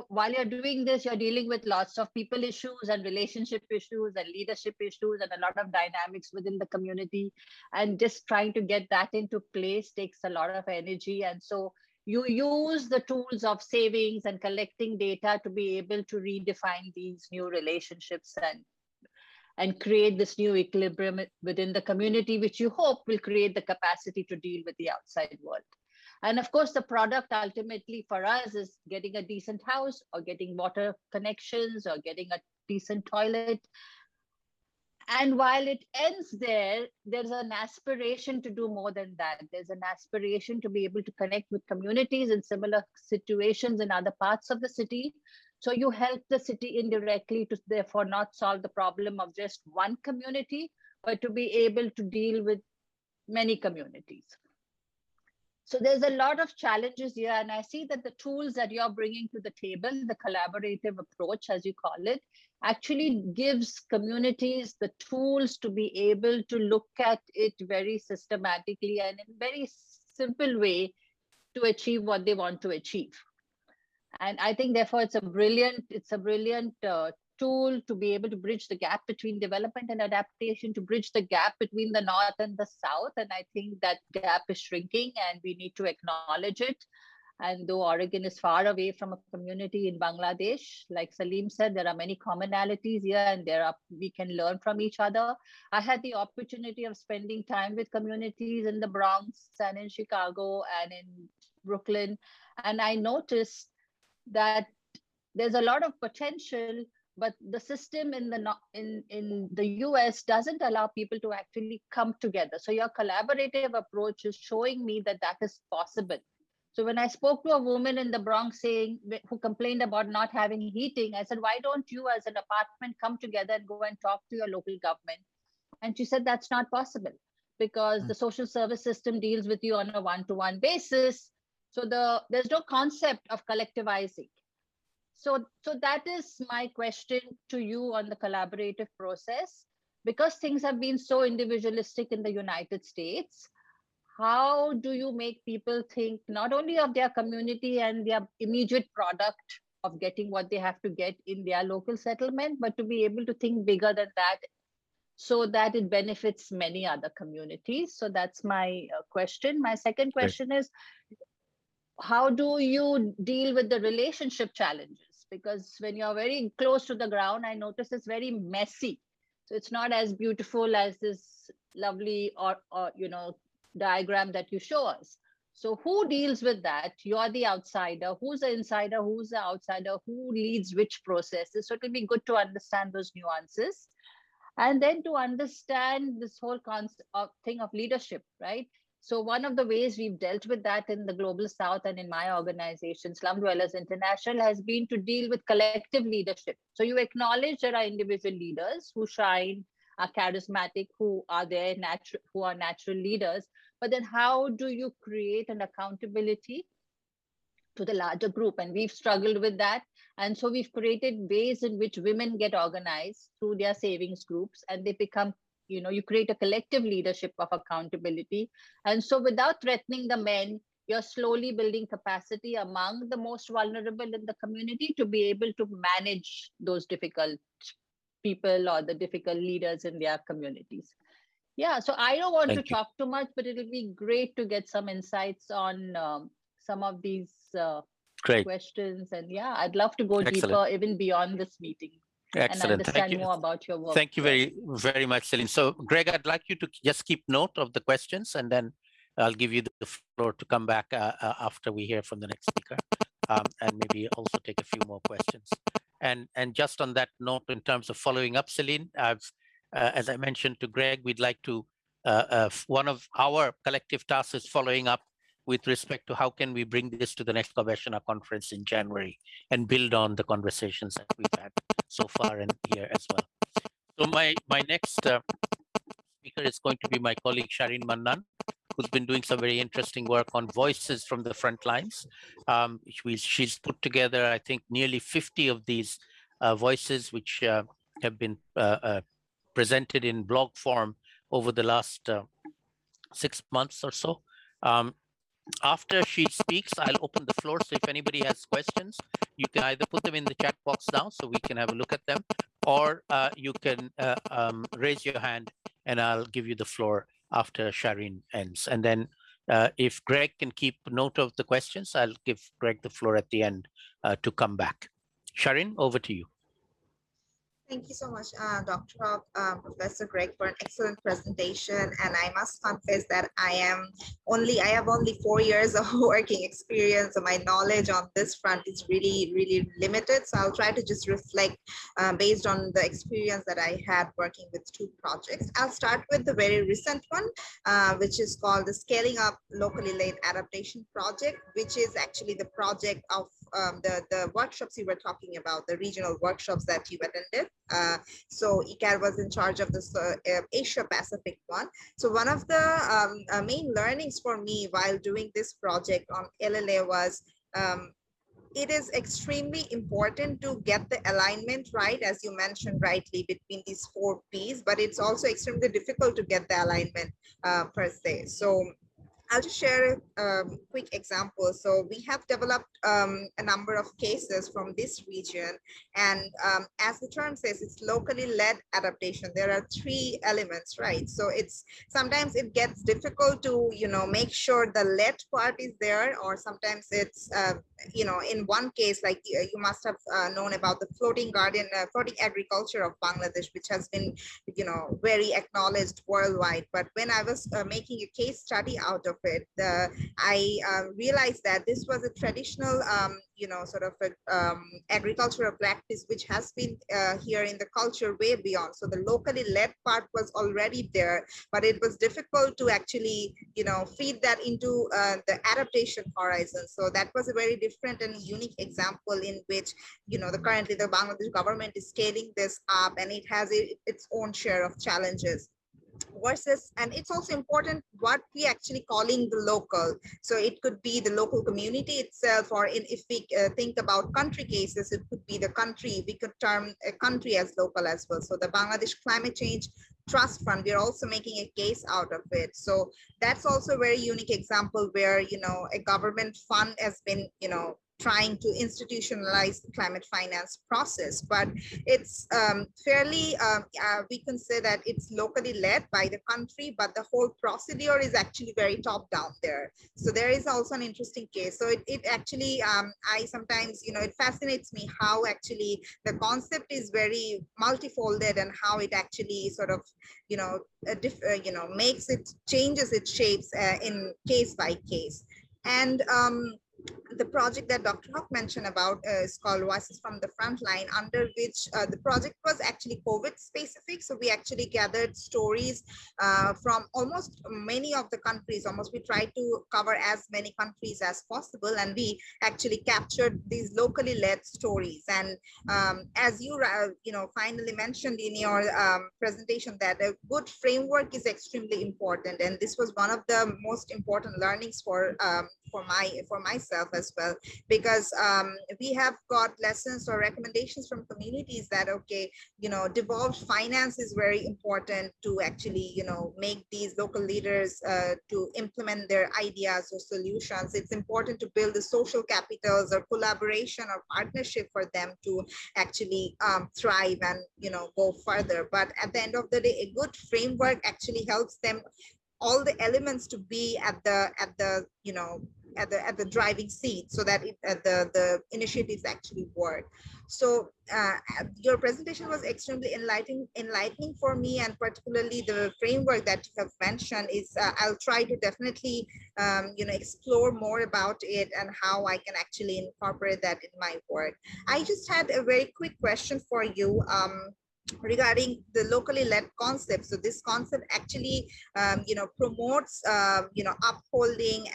while you're doing this, you're dealing with lots of people issues and relationship issues and leadership issues and a lot of dynamics within the community, and just trying to get that into place takes a lot of energy. And so you use the tools of savings and collecting data to be able to redefine these new relationships and create this new equilibrium within the community, which you hope will create the capacity to deal with the outside world. And of course, the product ultimately for us is getting a decent house or getting water connections or getting a decent toilet. And while it ends there, there's an aspiration to do more than that. There's an aspiration to be able to connect with communities in similar situations in other parts of the city. So you help the city indirectly to therefore not solve the problem of just one community, but to be able to deal with many communities. So there's a lot of challenges here, and I see that the tools that you're bringing to the table, the collaborative approach, as you call it, actually gives communities the tools to be able to look at it very systematically and in a very simple way to achieve what they want to achieve. And I think, therefore, it's a brilliant tool to be able to bridge the gap between development and adaptation, to bridge the gap between the North and the South. And I think that gap is shrinking and we need to acknowledge it. And though Oregon is far away from a community in Bangladesh, like Salim said, there are many commonalities here, and we can learn from each other. I had the opportunity of spending time with communities in the Bronx and in Chicago and in Brooklyn. And I noticed that there's a lot of potential, but the system in the US doesn't allow people to actually come together. So your collaborative approach is showing me that that is possible. So when I spoke to a woman in the Bronx who complained about not having heating, I said, why don't you as an apartment come together and go and talk to your local government? And she said, that's not possible because the social service system deals with you on a one-to-one basis. So there's no concept of collectivizing. So that is my question to you on the collaborative process. Because things have been so individualistic in the United States, how do you make people think not only of their community and their immediate product of getting what they have to get in their local settlement, but to be able to think bigger than that so that it benefits many other communities? So that's my question. My second question is, how do you deal with the relationship challenges? Because when you're very close to the ground, I notice it's very messy. So it's not as beautiful as this lovely or diagram that you show us. So who deals with that? You're the outsider. Who's the insider? Who's the outsider? Who leads which processes? So it'll be good to understand those nuances. And then to understand this whole concept of thing of leadership, right? So one of the ways we've dealt with that in the Global South and in my organization, Slum Dwellers International, has been to deal with collective leadership. So you acknowledge there are individual leaders who shine, are charismatic, who are natural leaders. But then how do you create an accountability to the larger group? And we've struggled with that. And so we've created ways in which women get organized through their savings groups, and they become, you create a collective leadership of accountability. And so without threatening the men, you're slowly building capacity among the most vulnerable in the community to be able to manage those difficult people or the difficult leaders in their communities. Yeah, so I don't want to talk too much, but it'll be great to get some insights on some of these questions. And yeah, I'd love to go deeper even beyond this meeting. Excellent. And understand more about your work. Thank you very, very much, Celine. So, Greg, I'd like you to just keep note of the questions, and then I'll give you the floor to come back after we hear from the next speaker, and maybe also take a few more questions. And just on that note, in terms of following up, Celine, as I mentioned to Greg, we'd like to, one of our collective tasks is following up with respect to how can we bring this to the next Gobeshona conference in January and build on the conversations that we've had so far and here as well. So my next speaker is going to be my colleague Shireen Mannan, who's been doing some very interesting work on voices from the front lines. She's put together, I think, nearly 50 of these voices, which have been presented in blog form over the last 6 months or so. After she speaks, I'll open the floor. So if anybody has questions, you can either put them in the chat box now so we can have a look at them, or you can raise your hand and I'll give you the floor after Shireen ends. And then if Greg can keep note of the questions, I'll give Greg the floor at the end to come back. Shireen, over to you. Thank you so much, Dr. Prof, Professor Gregg, for an excellent presentation. And I must confess that I have only 4 years of working experience, so my knowledge on this front is really, really limited. So I'll try to just reflect based on the experience that I had working with 2 projects. I'll start with the very recent one, which is called the Scaling Up Locally Led Adaptation Project, which is actually the project of the workshops you were talking about, the regional workshops that you attended. So ICCCAD was in charge of this Asia Pacific one. So one of the main learnings for me while doing this project on LLA was it is extremely important to get the alignment right, as you mentioned rightly, between these 4 Ps, but it's also extremely difficult to get the alignment per se. So I'll just share a quick example. So we have developed a number of cases from this region, and as the term says, it's locally led adaptation. There are three elements, right? So it's sometimes it gets difficult to make sure the led part is there, or sometimes it's in one case, like you must have known about the floating agriculture of Bangladesh, which has been very acknowledged worldwide. But when I was making a case study out of it, I realized that this was a traditional sort of agricultural practice which has been here in the culture way beyond. So the locally led part was already there, but it was difficult to actually feed that into the adaptation horizon. So that was a very different and unique example in which currently the Bangladesh government is scaling this up, and it has its own share of challenges. Versus, and it's also important what we actually calling the local. So it could be the local community itself, or if we think about country cases, it could be the country. We could term a country as local as well. So the Bangladesh Climate Change Trust Fund, we're also making a case out of it. So that's also a very unique example where a government fund has been trying to institutionalize the climate finance process, but it's fairly, we can say that it's locally led by the country, but the whole procedure is actually very top down there. So there is also an interesting case. So it actually, I sometimes, it fascinates me how actually the concept is very multifolded, and how it actually sort of, makes it, changes its shapes in case by case. And the project that Dr. Hawk mentioned about is called Voices from the Frontline, under which the project was actually COVID specific. So we actually gathered stories from almost many of the countries. Almost we tried to cover as many countries as possible, and we actually captured these locally led stories. And as you finally mentioned in your presentation, that a good framework is extremely important, and this was one of the most important learnings for myself as well, because we have got lessons or recommendations from communities that, okay, devolved finance is very important to actually, make these local leaders to implement their ideas or solutions. It's important to build the social capitals or collaboration or partnership for them to actually thrive and, go further. But at the end of the day, a good framework actually helps them, all the elements, to be at the driving seat, so that the initiatives actually work. So your presentation was extremely enlightening for me, and particularly the framework that you have mentioned is I'll try to definitely explore more about it and how I can actually incorporate that in my work. I just had a very quick question for you regarding the locally led concept. So this concept actually promotes upholding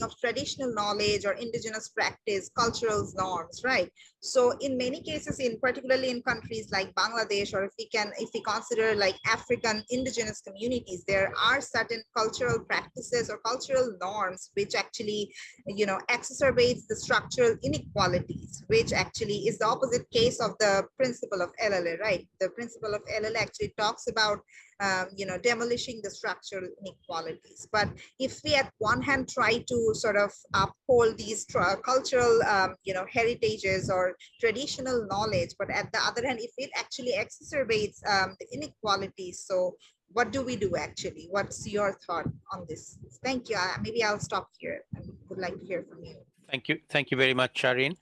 of traditional knowledge or indigenous practice, cultural norms, right? So in many cases, particularly in countries like Bangladesh, or if we consider like African indigenous communities, there are certain cultural practices or cultural norms which actually exacerbates the structural inequalities, which actually is the opposite case of the principle of LLA, right? The principle of LLA actually talks about demolishing the structural inequalities. But if we at one hand try to sort of uphold these cultural heritages or traditional knowledge, but at the other hand, if it actually exacerbates the inequalities, so what do we do actually? What's your thought on this? Thank you. Maybe I'll stop here. I would like to hear from you. Thank you very much, Shireen.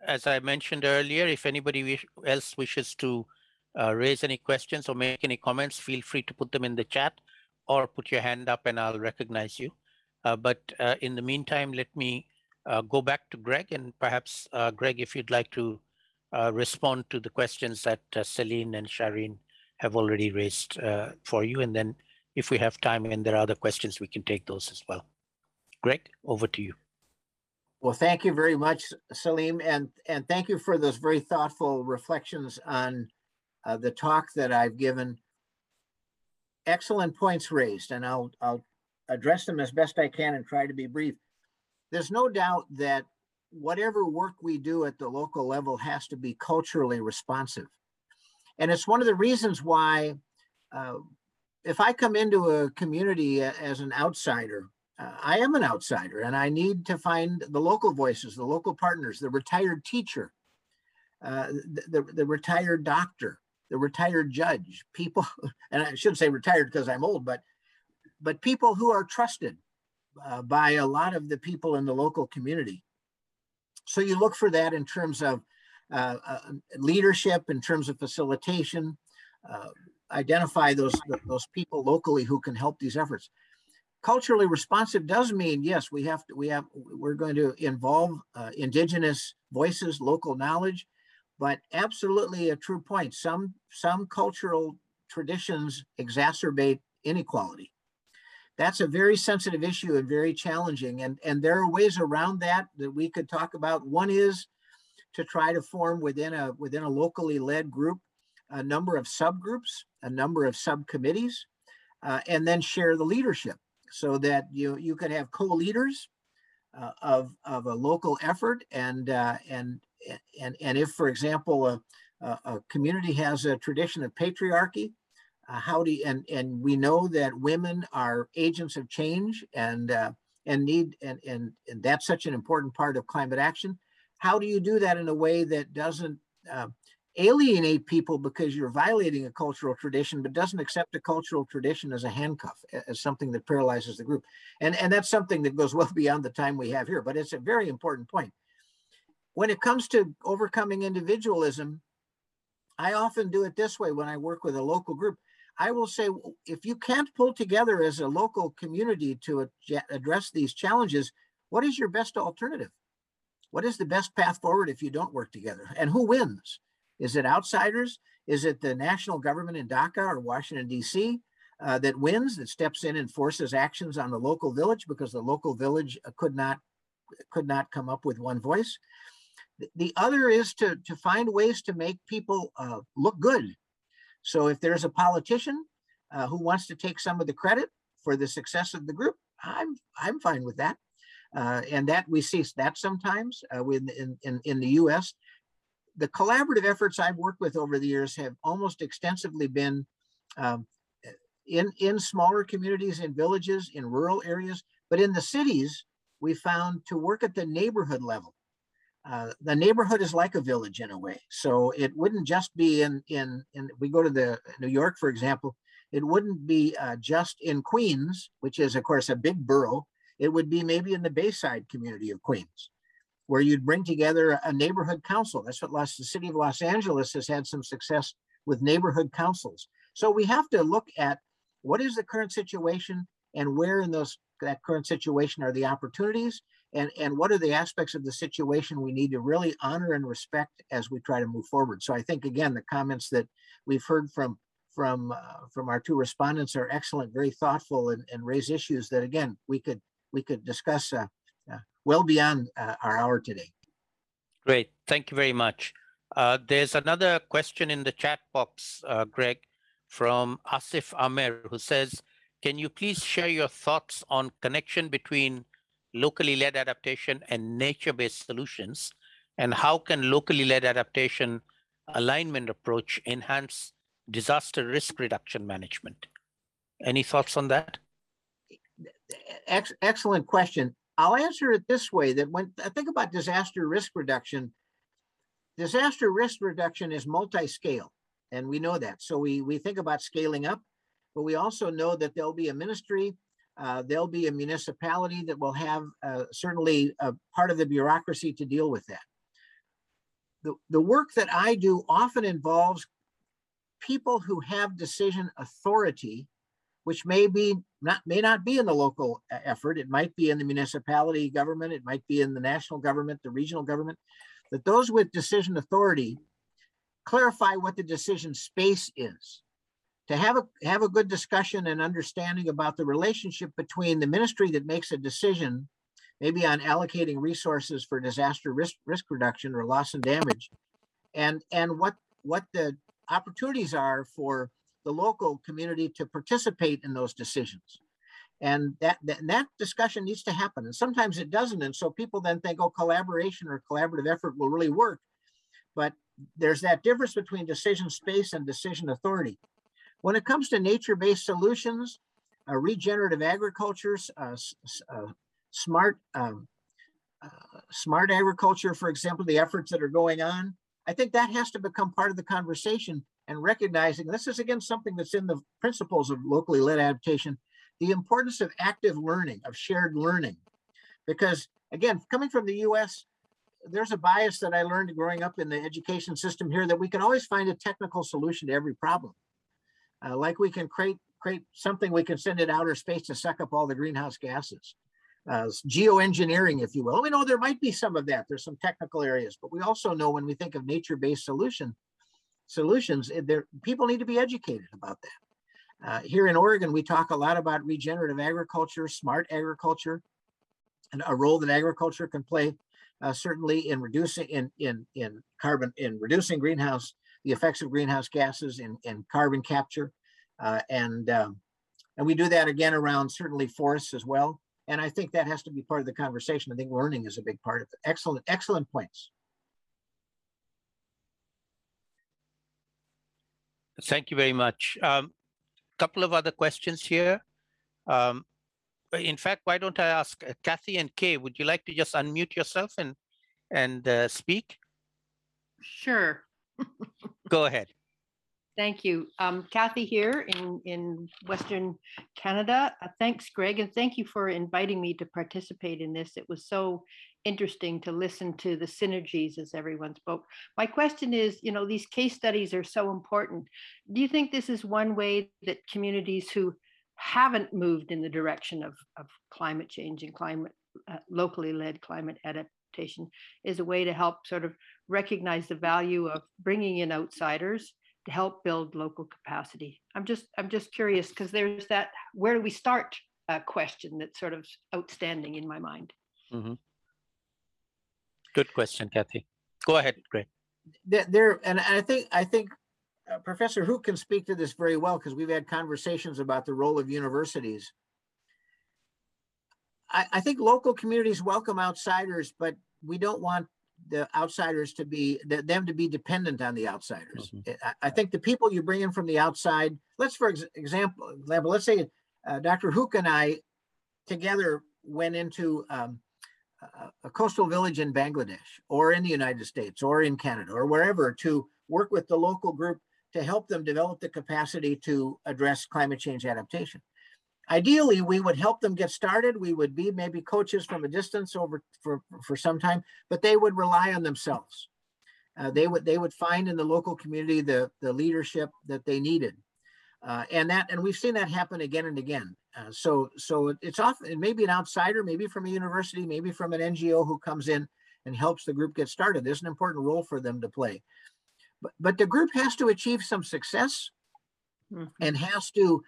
As I mentioned earlier, if anybody else wishes to raise any questions or make any comments, feel free to put them in the chat or put your hand up and I'll recognize you. But in the meantime, let me go back to Gregg, and perhaps Gregg, if you'd like to respond to the questions that Celine and Shireen have already raised for you. And then if we have time and there are other questions, we can take those as well. Gregg, over to you. Well, thank you very much, Salim, and thank you for those very thoughtful reflections on the talk that I've given. Excellent points raised, and I'll address them as best I can and try to be brief. There's no doubt that whatever work we do at the local level has to be culturally responsive. And it's one of the reasons why if I come into a community as an outsider, I am an outsider, and I need to find the local voices, the local partners, the retired teacher, the retired doctor, the retired judge, people, and I shouldn't say retired because I'm old, but people who are trusted by a lot of the people in the local community. So you look for that in terms of leadership, in terms of facilitation, identify those people locally who can help these efforts. Culturally responsive does mean, yes, we're going to involve indigenous voices, local knowledge, but absolutely a true point. Some cultural traditions exacerbate inequality. That's a very sensitive issue and very challenging. And there are ways around that we could talk about. One is to try to form within a locally led group a number of subgroups, a number of subcommittees, and then share the leadership, so that you could have co-leaders of a local effort, and if, for example, a community has a tradition of patriarchy, and we know that women are agents of change and that's such an important part of climate action. How do you do that in a way that doesn't alienate people because you're violating a cultural tradition, but doesn't accept a cultural tradition as a handcuff, as something that paralyzes the group? And that's something that goes well beyond the time we have here, but it's a very important point. When it comes to overcoming individualism, I often do it this way when I work with a local group. I will say, if you can't pull together as a local community to address these challenges, what is your best alternative? What is the best path forward if you don't work together? And who wins? Is it outsiders? Is it the national government in Dhaka or Washington, D.C. That wins, that steps in and forces actions on the local village because the local village could not come up with one voice? The other is to find ways to make people look good. So if there's a politician who wants to take some of the credit for the success of the group, I'm fine with that. And that we see that sometimes in the U.S. The collaborative efforts I've worked with over the years have almost extensively been in smaller communities, in villages, in rural areas, but in the cities, we found to work at the neighborhood level. The neighborhood is like a village in a way. So it wouldn't just be in we go to New York, for example, it wouldn't be just in Queens, which is of course a big borough. It would be maybe in the Bayside community of Queens, where you'd bring together a neighborhood council. That's what the city of Los Angeles has had some success with, neighborhood councils. So we have to look at what is the current situation and where in that current situation are the opportunities, and what are the aspects of the situation we need to really honor and respect as we try to move forward. So I think, again, the comments that we've heard from our two respondents are excellent, very thoughtful, and raise issues that, again, we could discuss well beyond our hour today. Great, thank you very much. There's another question in the chat box, Gregg, from Asif Amer, who says, can you please share your thoughts on connection between locally led adaptation and nature-based solutions, and how can locally led adaptation alignment approach enhance disaster risk reduction management? Any thoughts on that? Excellent question. I'll answer it this way, that when I think about disaster risk reduction is multi-scale, and we know that. So we think about scaling up, but we also know that there'll be a ministry, there'll be a municipality that will have certainly a part of the bureaucracy to deal with that. The work that I do often involves people who have decision authority, which may not be in the local effort. It might be in the municipality government. It might be in the national government, the regional government. That those with decision authority clarify what the decision space is. To have a good discussion and understanding about the relationship between the ministry that makes a decision, maybe on allocating resources for disaster risk reduction or loss and damage, and what the opportunities are for the local community to participate in those decisions. And that discussion needs to happen. And sometimes it doesn't. And so people then think, oh, collaboration or collaborative effort will really work. But there's that difference between decision space and decision authority. When it comes to nature-based solutions, regenerative agriculture, smart agriculture, for example, the efforts that are going on, I think that has to become part of the conversation, and recognizing this is again something that's in the principles of locally led adaptation, the importance of active learning, of shared learning. Because again, coming from the US, there's a bias that I learned growing up in the education system here that we can always find a technical solution to every problem. Like we can create something, we can send it outer space to suck up all the greenhouse gases. Geoengineering, if you will. We know there might be some of that. There's some technical areas, but we also know when we think of nature-based solutions, people need to be educated about that. Here in Oregon, we talk a lot about regenerative agriculture, smart agriculture, and a role that agriculture can play, certainly in reducing reducing the effects of greenhouse gases in carbon capture, and we do that again around certainly forests as well. And I think that has to be part of the conversation. I think learning is a big part of it. Excellent points. Thank you very much. Couple of other questions here. In fact, why don't I ask Kathy and Kay, would you like to just unmute yourself and speak? Sure. Go ahead. Thank you. Kathy here in Western Canada. Thanks, Greg, and thank you for inviting me to participate in this. It was so interesting to listen to the synergies as everyone spoke. My question is, these case studies are so important. Do you think this is one way that communities who haven't moved in the direction of climate change and locally led climate adaptation is a way to help sort of recognize the value of bringing in outsiders to help build local capacity? I'm just curious, because there's that where do we start question that's sort of outstanding in my mind. Mm-hmm. Good question, Kathy. Go ahead, Greg. And I think Professor Hook can speak to this very well, because we've had conversations about the role of universities. I think local communities welcome outsiders, but we don't want the outsiders to be dependent on the outsiders. Mm-hmm. I think the people you bring in from the outside, for example, let's say Dr. Hook and I together went into a coastal village in Bangladesh or in the United States or in Canada or wherever to work with the local group to help them develop the capacity to address climate change adaptation. Ideally, we would help them get started. We would be maybe coaches from a distance for some time, but they would rely on themselves. They would find in the local community the leadership that they needed, and we've seen that happen again and again. So it's often maybe an outsider, maybe from a university, maybe from an NGO who comes in and helps the group get started. There's an important role for them to play, but the group has to achieve some success, mm-hmm. and has to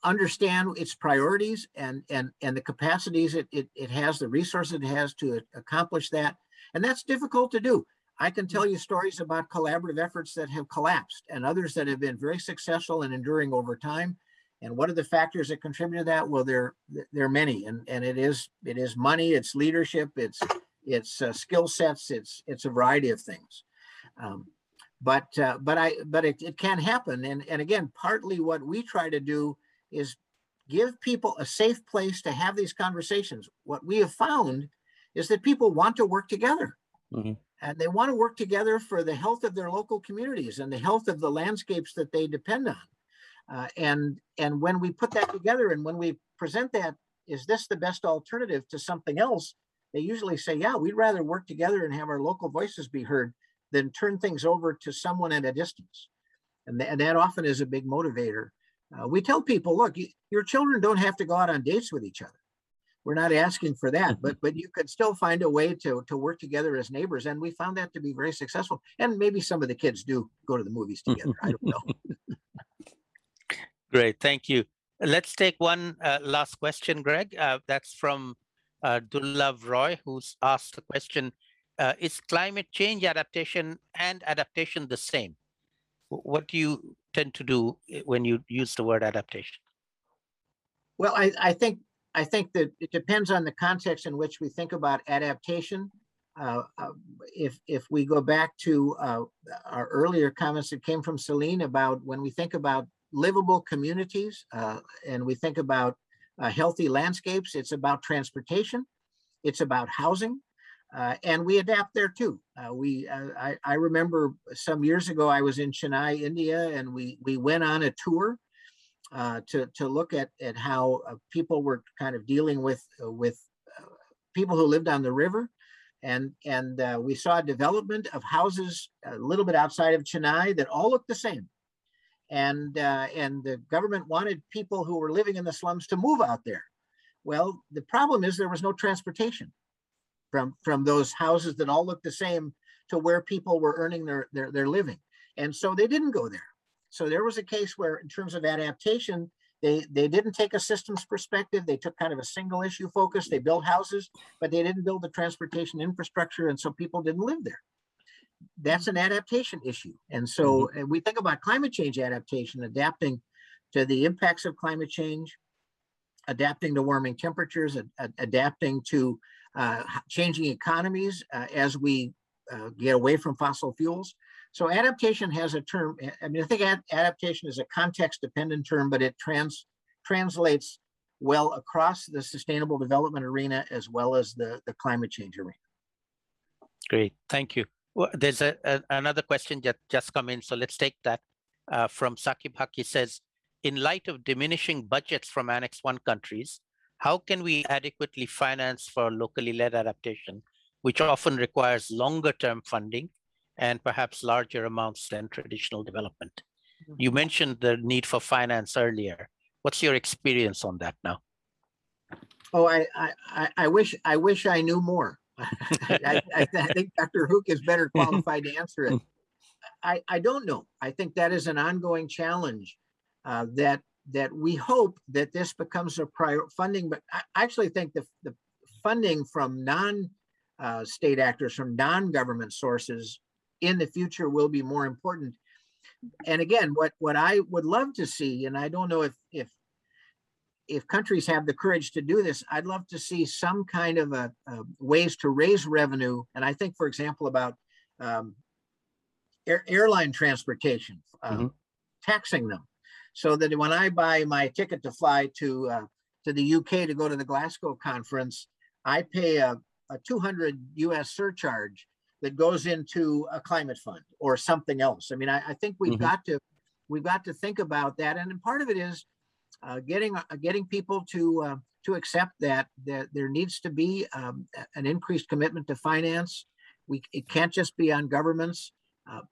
understand its priorities and the capacities it has, the resources it has to accomplish that. And that's difficult to do. I can tell you stories about collaborative efforts that have collapsed and others that have been very successful and enduring over time. And what are the factors that contribute to that? Well, there are many, and it is money, it's leadership, it's skill sets, it's a variety of things. But it can happen. And again, partly what we try to do is give people a safe place to have these conversations. What we have found is that people want to work together. Mm-hmm. And they want to work together for the health of their local communities and the health of the landscapes that they depend on. And when we put that together and when we present that, is this the best alternative to something else? They usually say, yeah, we'd rather work together and have our local voices be heard than turn things over to someone at a distance. And that often is a big motivator. We tell people, look, your children don't have to go out on dates with each other. We're not asking for that, but you could still find a way to work together as neighbors. And we found that to be very successful. And maybe some of the kids do go to the movies together. I don't know. Great, thank you. Let's take one last question, Greg. That's from Dullav Roy, who's asked the question, is climate change adaptation and adaptation the same? What do you tend to do when you use the word adaptation? Well, I think that it depends on the context in which we think about adaptation. If we go back to our earlier comments that came from Celine about when we think about livable communities and we think about healthy landscapes, it's about transportation, it's about housing, and we adapt there too. I remember some years ago I was in Chennai, India, and we went on a tour to look at how people were kind of dealing with people who lived on the river. And we saw a development of houses a little bit outside of Chennai that all looked the same. And the government wanted people who were living in the slums to move out there. Well, the problem is there was no transportation from those houses that all looked the same to where people were earning their living. And so they didn't go there. So there was a case where in terms of adaptation, they didn't take a systems perspective. They took kind of a single issue focus. They built houses, but they didn't build the transportation infrastructure. And so people didn't live there. That's an adaptation issue. And so we think about climate change adaptation, adapting to the impacts of climate change, adapting to warming temperatures, adapting to changing economies as we get away from fossil fuels. So adaptation has a term. I mean, I think adaptation is a context-dependent term, but it translates well across the sustainable development arena as well as the climate change arena. Great, thank you. Well, there's another question that just come in, so let's take that from Sakib Haq. He says, in light of diminishing budgets from Annex 1 countries, how can we adequately finance for locally led adaptation, which often requires longer-term funding and perhaps larger amounts than traditional development? You mentioned the need for finance earlier. What's your experience on that now? Oh, I wish I knew more. I think Dr. Hook is better qualified to answer it. I don't know. I think that is an ongoing challenge that we hope that this becomes a prior funding, but I actually think the funding from non-state actors, from non-government sources in the future will be more important. And again, what I would love to see, and I don't know if countries have the courage to do this, I'd love to see some kind of ways to raise revenue. And I think, for example, about airline transportation, taxing them, so that when I buy my ticket to fly to the UK to go to the Glasgow conference, I pay a 200 US surcharge that goes into a climate fund or something else. I mean, I think we've got to think about that, and part of it is getting people to accept that there needs to be an increased commitment to finance. It can't just be on governments.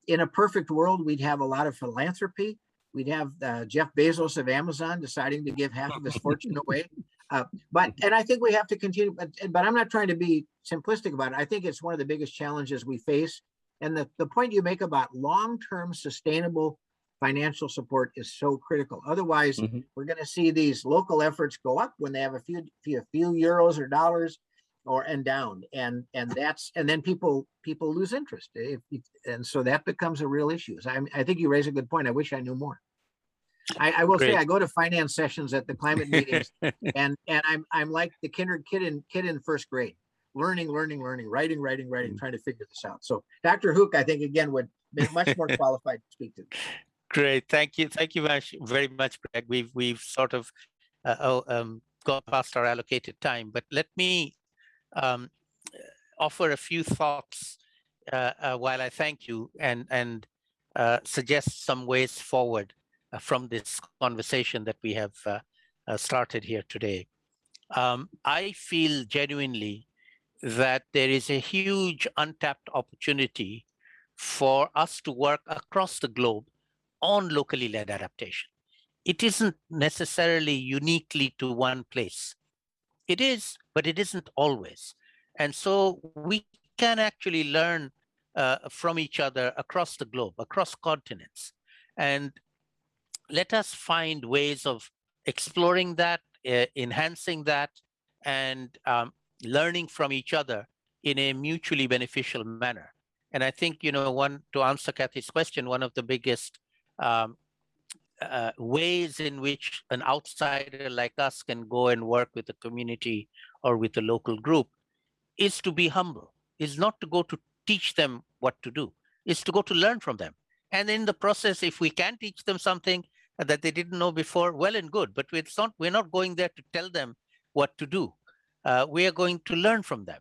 In a perfect world, we'd have a lot of philanthropy. We'd have Jeff Bezos of Amazon deciding to give half of his fortune away. And I think we have to continue, but I'm not trying to be simplistic about it. I think it's one of the biggest challenges we face. And the point you make about long-term sustainable financial support is so critical. Otherwise, we're going to see these local efforts go up when they have a few euros or dollars, and down, and then people lose interest, and so that becomes a real issue. So I think you raise a good point. I wish I knew more. I will say I go to finance sessions at the climate meetings, and I'm like the kid in first grade, learning, writing, trying to figure this out. So Dr. Hook, I think again would be much more qualified to speak to. Great, thank you very much, Greg. We've sort of gone past our allocated time, but let me offer a few thoughts while I thank you and suggest some ways forward from this conversation that we have started here today. I feel genuinely that there is a huge untapped opportunity for us to work across the globe on locally led adaptation. It isn't necessarily uniquely to one place. It is, but it isn't always. And so we can actually learn from each other across the globe, across continents. And let us find ways of exploring that, enhancing that, and learning from each other in a mutually beneficial manner. And I think, to answer Kathy's question, one of the biggest ways in which an outsider like us can go and work with a community or with a local group is to be humble, is not to go to teach them what to do, is to go to learn from them. And in the process, if we can teach them something, that they didn't know before, well and good, but we're not going there to tell them what to do. We are going to learn from them.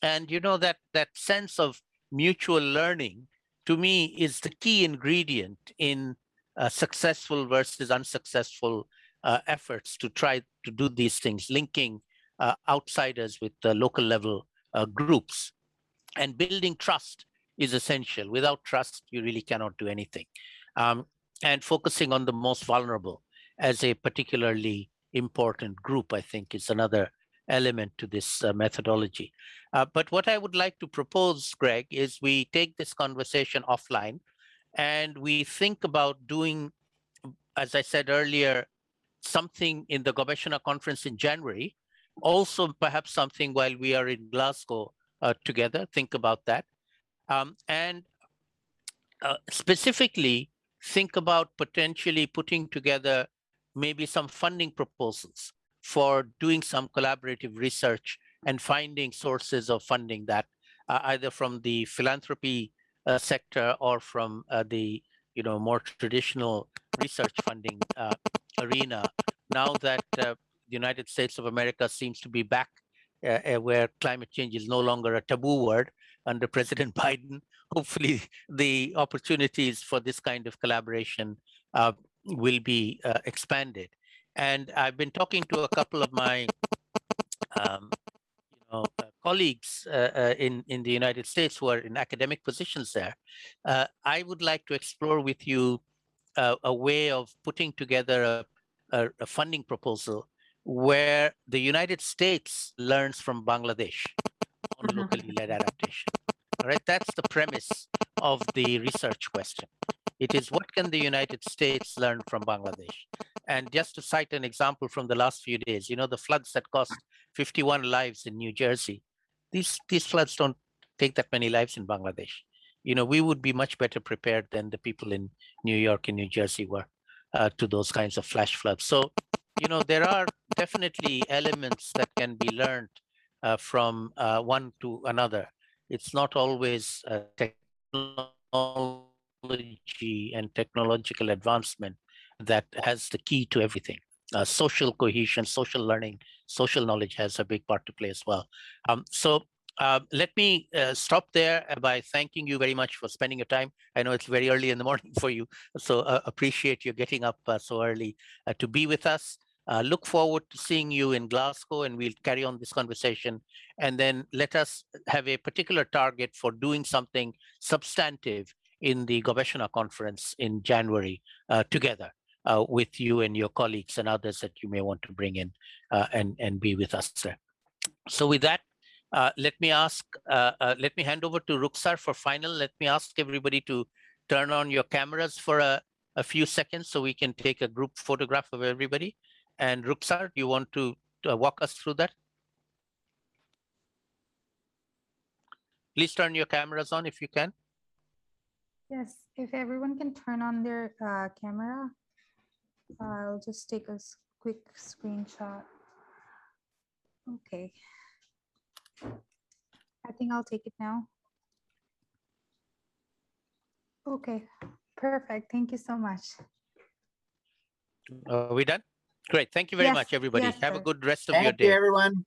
And you know, that sense of mutual learning, to me, is the key ingredient in successful versus unsuccessful efforts to try to do these things, linking outsiders with the local level groups. And building trust is essential. Without trust, you really cannot do anything. And focusing on the most vulnerable as a particularly important group, I think, is another element to this methodology. But what I would like to propose, Gregg, is we take this conversation offline and we think about doing, as I said earlier, something in the Gobeshona conference in January, also perhaps something while we are in Glasgow together, think about that. And specifically think about potentially putting together maybe some funding proposals for doing some collaborative research and finding sources of funding that either from the philanthropy sector or from the more traditional research funding arena. Now that the United States of America seems to be back where climate change is no longer a taboo word under President Biden, hopefully the opportunities for this kind of collaboration will be expanded. And I've been talking to a couple of my colleagues in the United States who are in academic positions there. I would like to explore with you a way of putting together a funding proposal where the United States learns from Bangladesh on locally led adaptation. All right, that's the premise of the research question. It is, what can the United States learn from Bangladesh? And just to cite an example from the last few days, the floods that cost 51 lives in New Jersey, these floods don't take that many lives in Bangladesh. We would be much better prepared than the people in New York and New Jersey were to those kinds of flash floods. So, there are definitely elements that can be learned from one to another. It's not always technology and technological advancement that has the key to everything. Social cohesion, social learning, social knowledge has a big part to play as well. So let me stop there by thanking you very much for spending your time. I know it's very early in the morning for you, so appreciate you getting up so early to be with us. Look forward to seeing you in Glasgow, and we'll carry on this conversation. And then let us have a particular target for doing something substantive in the Gobeshona conference in January together with you and your colleagues and others that you may want to bring in and be with us there. So with that, let me hand over to Rukhsar for final. Let me ask everybody to turn on your cameras for a few seconds so we can take a group photograph of everybody. And Rukhsar, do you want to walk us through that? Please turn your cameras on if you can. Yes, if everyone can turn on their camera, I'll just take a quick screenshot. Okay. I think I'll take it now. Okay, perfect. Thank you so much. Are we done? Great. Thank you very much, everybody. Yes, have sir. a good rest of your Thank day. you, everyone.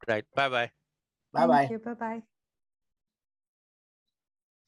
Right. Bye-bye. Bye-bye. Thank you. Bye-bye.